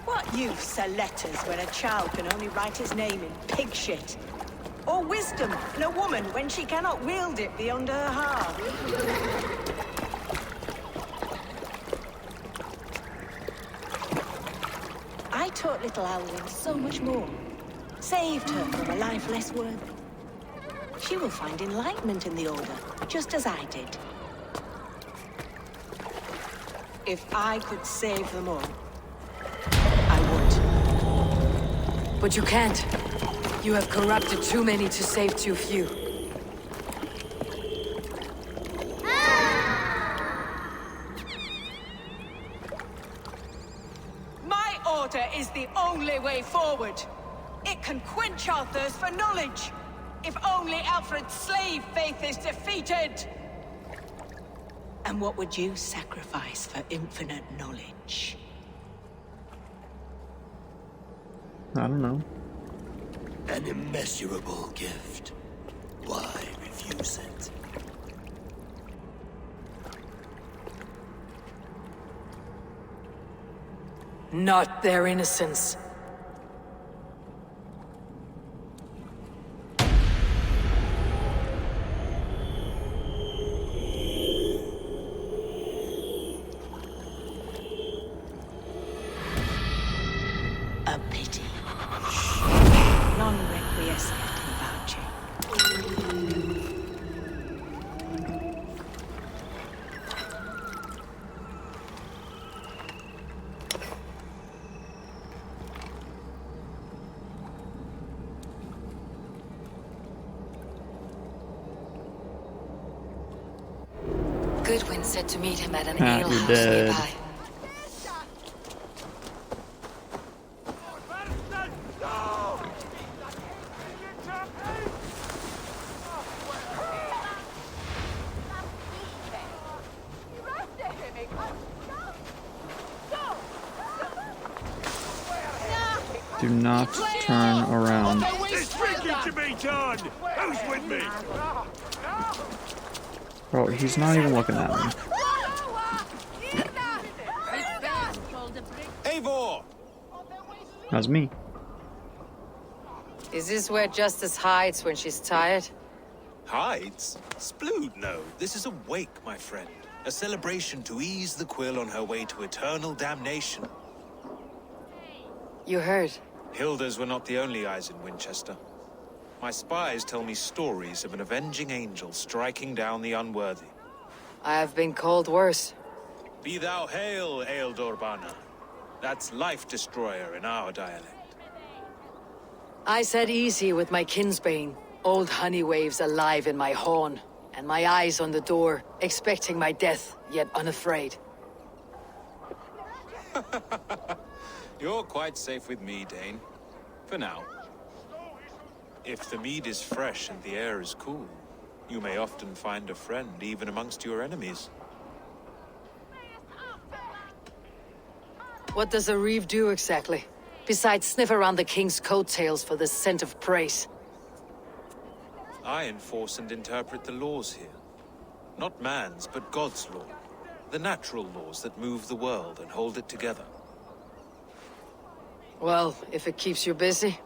What use are letters when a child can only write his name in pig shit? Or wisdom in a woman when she cannot wield it beyond her heart? I taught little Alwyn so much more. Saved her from a life less worthy. She will find enlightenment in the Order, just as I did. If I could save them all, I would. But you can't. You have corrupted too many to save too few. My order is the only way forward. It can quench our thirst for knowledge. If only Alfred's slave faith is defeated. And what would you sacrifice for infinite knowledge? I don't know. An immeasurable gift. Why refuse it? Not their innocence. Have pity. Non requiescat in pace. Goodwin said to meet him at an Ah, ale you're house dead. nearby. Do not turn around. There's drinking to be done! Who's with me? Bro, he's not even looking at me. Eivor! That's me. Is this where Justice hides when she's tired? Hides? Splood, no. This is a wake, my friend. A celebration to ease the quill on her way to eternal damnation. You heard. Hilda's were not the only eyes in Winchester. My spies tell me stories of an avenging angel striking down the unworthy. I have been called worse. Be thou hail, Ealdor. That's Life Destroyer in our dialect. I said easy with my kinsbane. Old honey waves alive in my horn, and my eyes on the door, expecting my death, yet unafraid. You're quite safe with me, Dane. For now. If the mead is fresh and the air is cool, you may often find a friend even amongst your enemies. What does a reeve do exactly? Besides sniff around the king's coattails for the scent of praise. I enforce and interpret the laws here. Not man's, but God's law. The natural laws that move the world and hold it together. Well, if it keeps you busy.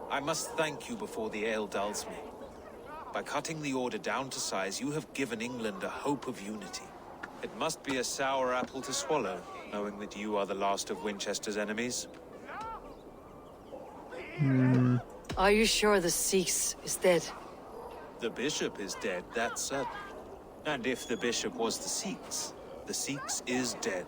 I must thank you before the ale dulls me. By cutting the order down to size, you have given England a hope of unity. It must be a sour apple to swallow, knowing that you are the last of Winchester's enemies. Are you sure the Sikhs is dead? The bishop is dead, that's certain. And if the bishop was the Sikhs is dead.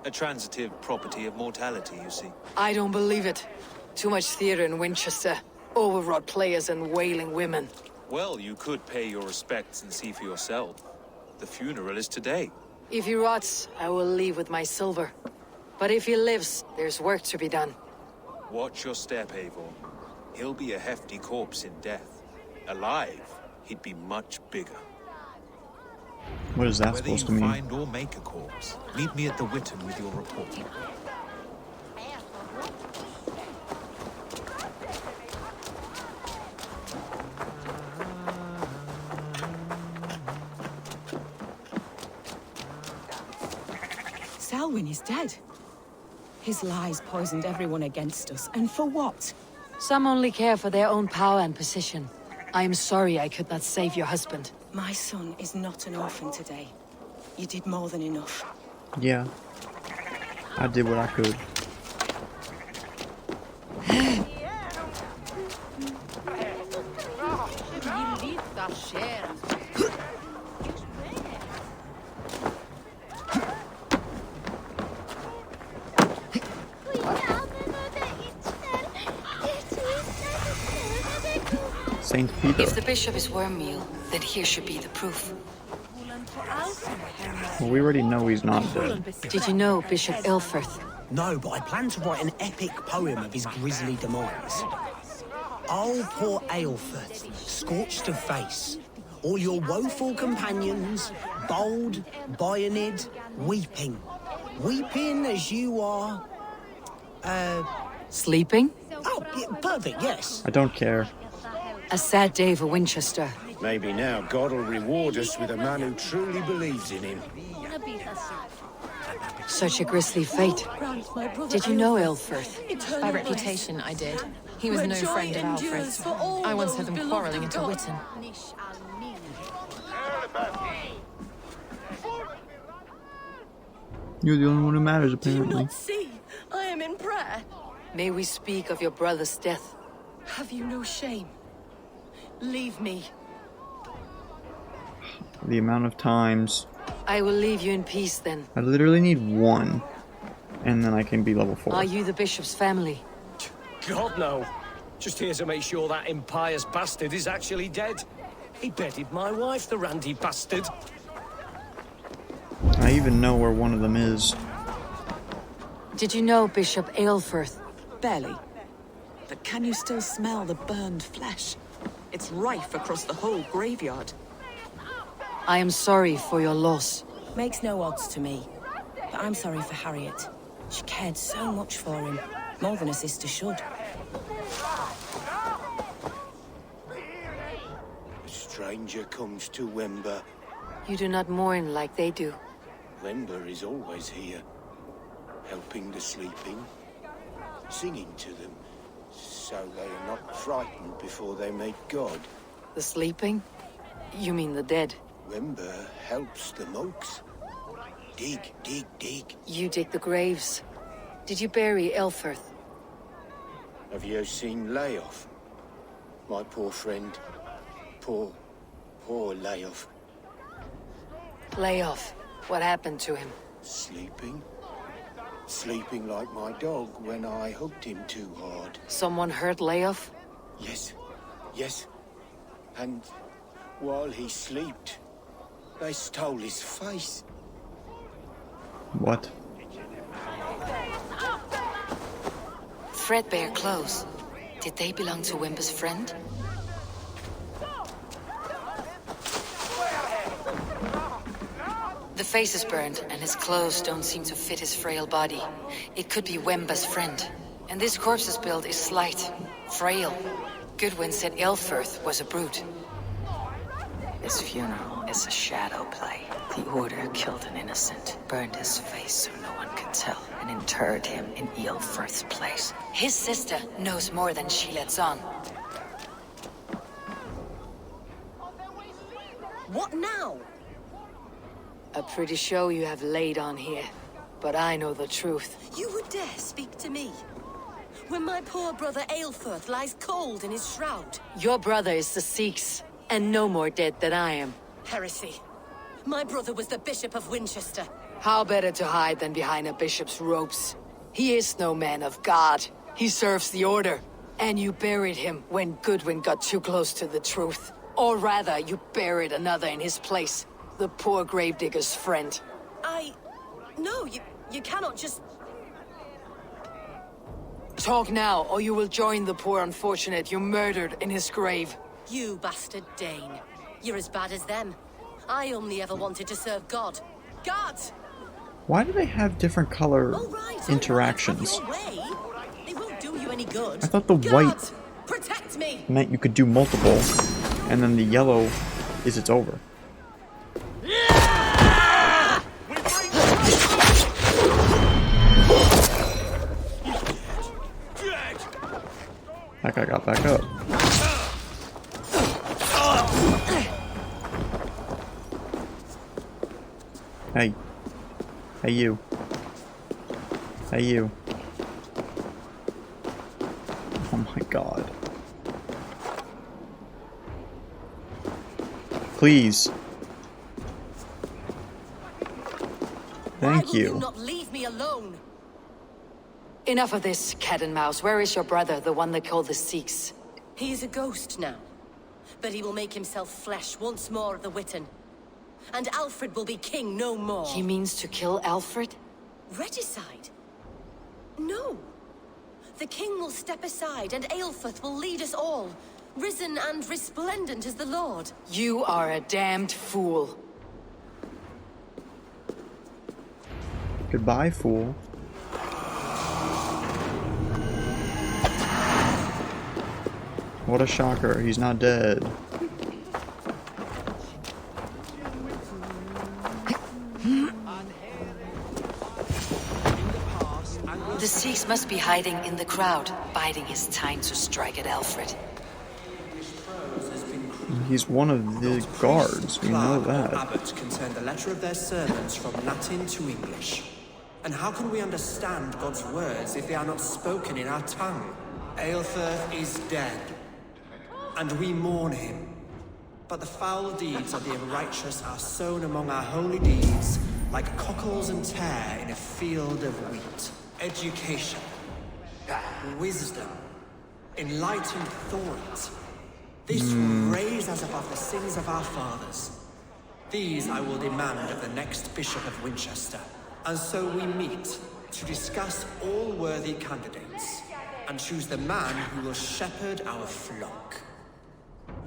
A transitive property of mortality, you see. I don't believe it. Too much theater in Winchester. Overwrought players and wailing women. Well, you could pay your respects and see for yourself. The funeral is today. If he rots, I will leave with my silver. But if he lives, there's work to be done. Watch your step, Eivor. He'll be a hefty corpse in death. Alive, he'd be much bigger. What is that supposed to mean? Whether you find or make a corpse, meet me at the Witten with your report. Selwyn is dead. His lies poisoned everyone against us, and for what? Some only care for their own power and position. I am sorry I could not save your husband. My son is not an orphan today. You did more than enough. Yeah. I did what I could. Saint Peter. If the bishop is wormmeal, then here should be the proof. Well, we already know he's not dead. Did you know Bishop Ilfrith? No, but I plan to write an epic poem of his grisly demise. Oh, poor Aelfred, scorched of face. All your woeful companions, bold, Bionid, weeping. Weeping as you are... Sleeping? Oh, yeah, perfect, yes. I don't care. A sad day for Winchester. Maybe now God will reward us with a man who truly believes in him. Such a grisly fate. Did you know Ilfrith? By reputation, I did. He was no friend of Alfred's. I once heard them quarrelling at a Witten. You're the only one who matters, Do you apparently. not see? I am in prayer. May we speak of your brother's death? Have you no shame? Leave me. The amount of times... I will leave you in peace then. I literally need one, and then I can be level 4. Are you the bishop's family? God, no. Just here to make sure that impious bastard is actually dead. He bedded my wife, the randy bastard. I even know where one of them is. Did you know Bishop Aelfirth? Barely. But can you still smell the burned flesh? It's rife across the whole graveyard. I am sorry for your loss. Makes no odds to me. But I'm sorry for Harriet. She cared so much for him. More than a sister should. A stranger comes to Wember. You do not mourn like they do. Wember is always here, helping the sleeping, singing to them, so they are not frightened before they meet God. The sleeping? You mean the dead? Wember helps the monks. Dig, dig, dig. You dig the graves. Did you bury Aelfirth? Have you seen Layoff? My poor friend. Poor Layoff. Layoff. What happened to him? Sleeping. Sleeping like my dog when I hugged him too hard. Someone hurt Layoff? Yes. Yes. And while he slept, they stole his face. What? Threadbare clothes. Did they belong to Wember's friend? The face is burned, and his clothes don't seem to fit his frail body. It could be Wember's friend. And this corpse's build is slight, frail. Goodwin said Aelfirth was a brute. This funeral is a shadow play. The Order killed an innocent, burned his face so no one could tell, and interred him in Aelfirth's place. His sister knows more than she lets on. What now? A pretty show you have laid on here, but I know the truth. You would dare speak to me? When my poor brother Aelfirth lies cold in his shroud. Your brother is the Sikhs, and no more dead than I am. Heresy. My brother was the Bishop of Winchester. How better to hide than behind a bishop's robes? He is no man of God. He serves the Order. And you buried him when Goodwin got too close to the truth. Or rather, you buried another in his place. The poor gravedigger's friend. No, you cannot just... Talk now, or you will join the poor unfortunate you murdered in his grave. You bastard Dane. You're as bad as them. I only ever wanted to serve God. Guards! Why do they have different color interactions? They won't do you any good. I thought the white Protect me! meant you could do multiple, and then the yellow is it's over. That guy got back up. Hey. Hey you. Hey you. Oh my god. Please. Thank Why will you. you not leave me alone? Enough of this, cat and mouse. Where is your brother, the one they call the Sikhs? He is a ghost now. But he will make himself flesh once more of the Witten. And Alfred will be king no more. He means to kill Alfred? Regicide? No. The king will step aside and Aelfirth will lead us all. Risen and resplendent as the Lord. You are a damned fool. Goodbye, fool. What a shocker, he's not dead. The Sikhs must be hiding in the crowd, biding his time to strike at Alfred. He's one of the guards, we know that. Abbots can send a letter of their sermons from Latin to English. And how can we understand God's words if they are not spoken in our tongue? Aelfirth is dead, and we mourn him. But the foul deeds of the unrighteous are sown among our holy deeds, like cockles and tare in a field of wheat. Education, wisdom, enlightened thorns. This will raise us above the sins of our fathers. These I will demand of the next Bishop of Winchester. And so we meet to discuss all worthy candidates and choose the man who will shepherd our flock.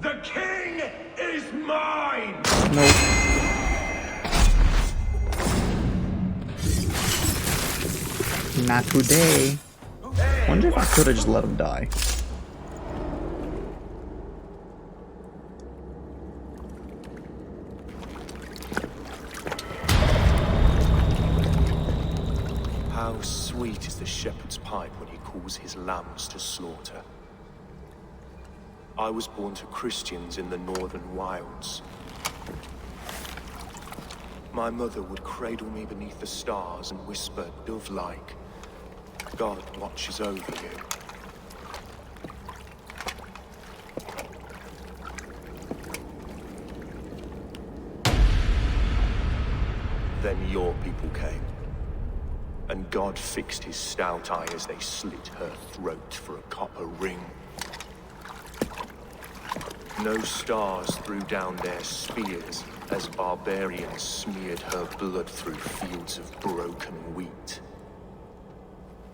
The king is mine! Not today. Wonder if I could have just let him die. How sweet is the shepherd's pipe when he calls his lambs to slaughter. I was born to Christians in the northern wilds. My mother would cradle me beneath the stars and whisper, dove-like, God watches over you. Then your people came, and God fixed his stout eye as they slit her throat for a copper ring. No stars threw down their spears as barbarians smeared her blood through fields of broken wheat.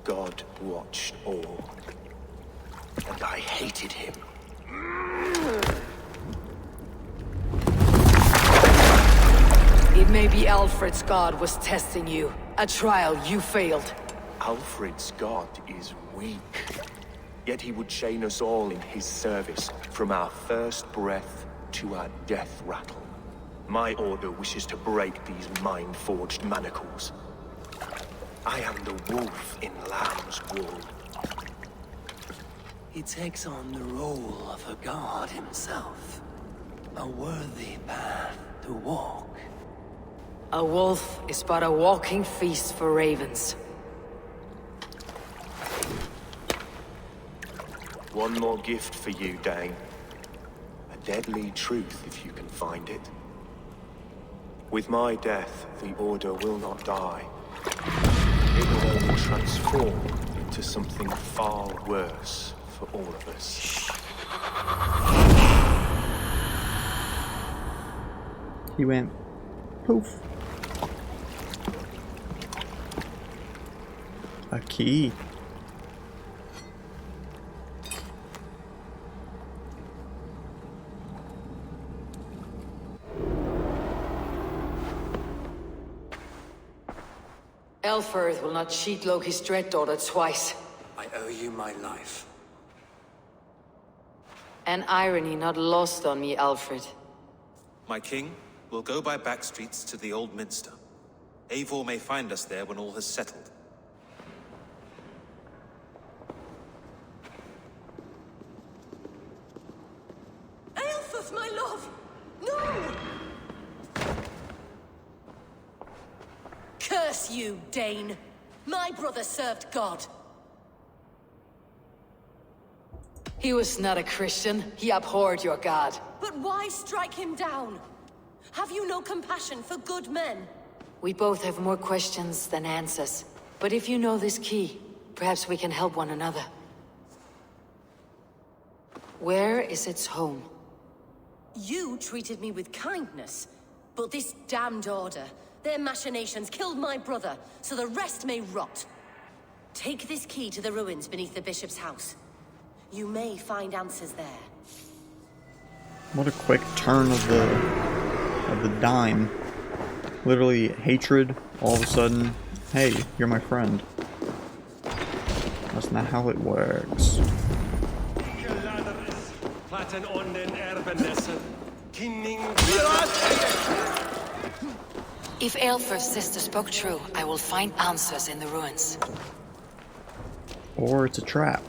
God watched all, and I hated him. It may be Alfred's god was testing you. A trial you failed. Alfred's god is weak. Yet he would chain us all in his service, from our first breath to our death rattle. My order wishes to break these mind-forged manacles. I am the wolf in lamb's wool. He takes on the role of a god himself. A worthy path to walk. A wolf is but a walking feast for ravens. One more gift for you, Dane. A deadly truth, if you can find it. With my death, the Order will not die. It will only transform into something far worse for all of us. He went poof. A key. Aelfirth will not cheat Loki's dread daughter twice. I owe you my life. An irony not lost on me, Alfred. My king, we'll go by back streets to the Old Minster. Eivor may find us there when all has settled. Aelfirth, my love! No! Curse you, Dane! My brother served God. He was not a Christian. He abhorred your god. But why strike him down? Have you no compassion for good men? We both have more questions than answers. But if you know this key, perhaps we can help one another. Where is its home? You treated me with kindness, but this damned order, their machinations killed my brother, so the rest may rot. Take this key to the ruins beneath the bishop's house. You may find answers there. What a quick turn of the dime. Literally hatred, all of a sudden, hey, you're my friend. That's not how it works. If Aelfirth's sister spoke true, I will find answers in the ruins. Or it's a trap.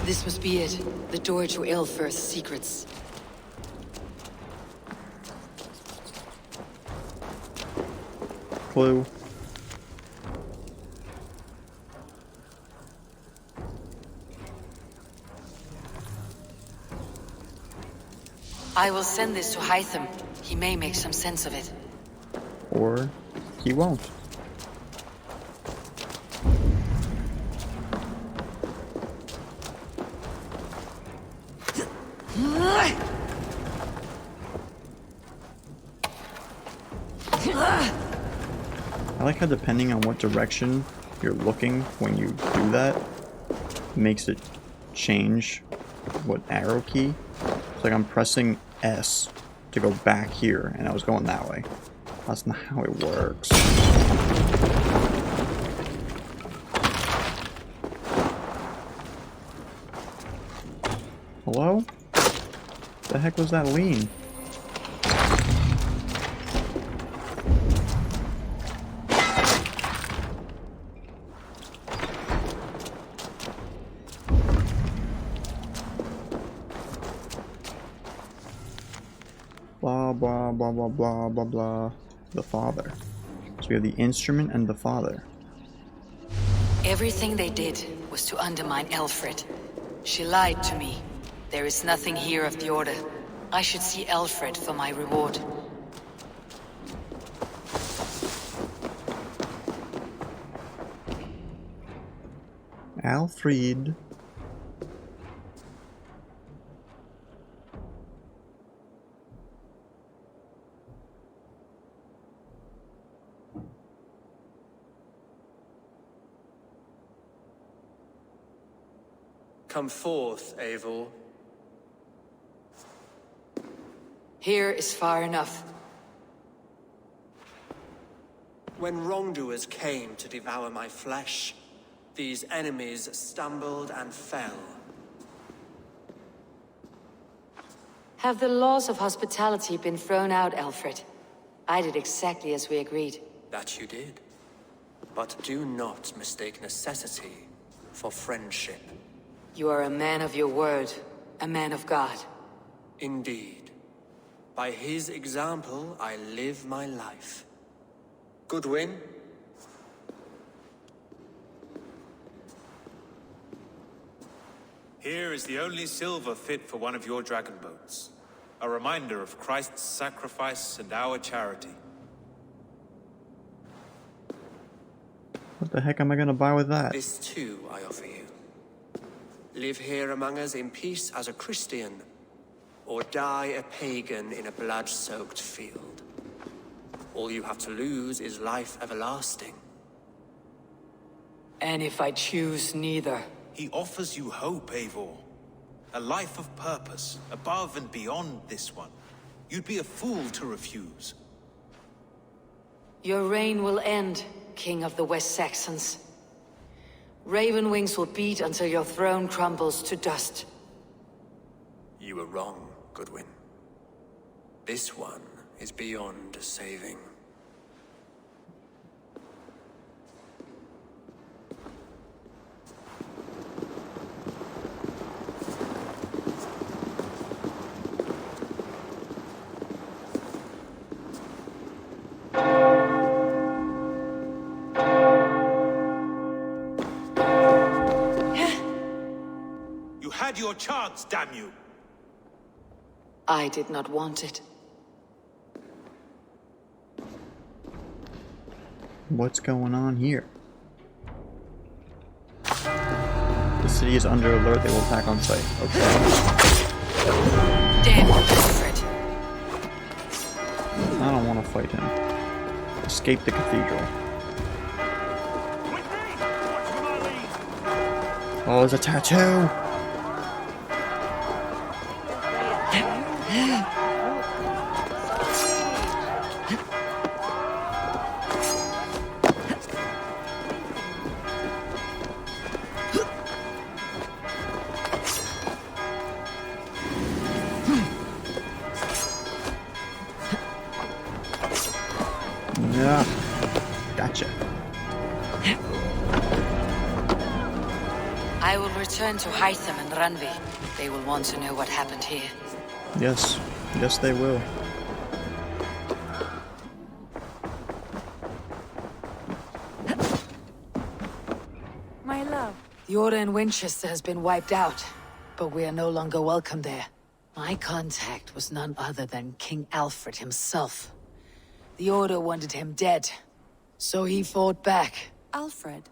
This must be it. The door to Aelfirth's secrets. clue. I will send this to Hytham. He may make some sense of it. Or he won't. I like how depending on what direction you're looking when you do that, makes it change what arrow key. It's like I'm pressing S to go back here, and I was going that way. That's not how it works. Hello? The heck was that lean? Blah, blah, blah, blah, blah, blah, blah. The father. So we have the instrument and the father. Everything they did was to undermine Alfred. She lied to me. There is nothing here of the Order. I should see Alfred for my reward. Alfred. Come forth, Eivor. Here is far enough. When wrongdoers came to devour my flesh, these enemies stumbled and fell. Have the laws of hospitality been thrown out, Alfred? I did exactly as we agreed. That you did. But do not mistake necessity for friendship. You are a man of your word, a man of God. Indeed. By his example, I live my life. Goodwin? Here is the only silver fit for one of your dragon boats. A reminder of Christ's sacrifice and our charity. What the heck am I gonna buy with that? This too I offer you. Live here among us in peace as a Christian, or die a pagan in a blood-soaked field. All you have to lose is life everlasting. And if I choose neither? He offers you hope, Eivor. A life of purpose, above and beyond this one. You'd be a fool to refuse. Your reign will end, King of the West Saxons. Raven wings will beat until your throne crumbles to dust. You were wrong, Goodwin. This one is beyond saving. Had your chance, damn you! I did not want it. What's going on here? The city is under alert. They will attack on sight. Okay. Damn, Alfred. I don't want to fight him. Escape the cathedral. Oh, there's a tattoo! Yeah, gotcha. I will return to Hytham and Randvi. They will want to know what happened here. Yes, yes they will. The Order in Winchester has been wiped out, but we are no longer welcome there. My contact was none other than King Alfred himself. The Order wanted him dead, so he fought back. Alfred?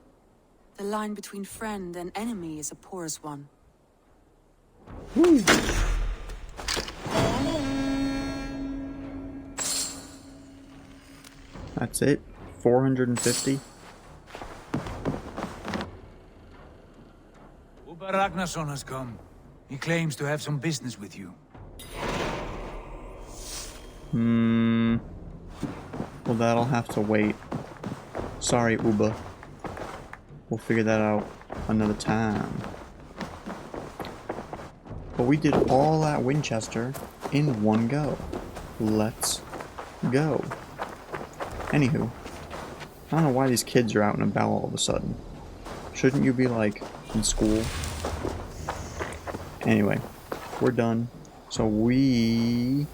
The line between friend and enemy is a porous one. That's it? 450? Uber Ragnarsson has come. He claims to have some business with you. Well, that'll have to wait. Sorry, Uba. We'll figure that out another time. But we did all that Winchester in one go. Let's go. Anywho, I don't know why these kids are out and about all of a sudden. Shouldn't you be, like, in school? Anyway, we're done. So we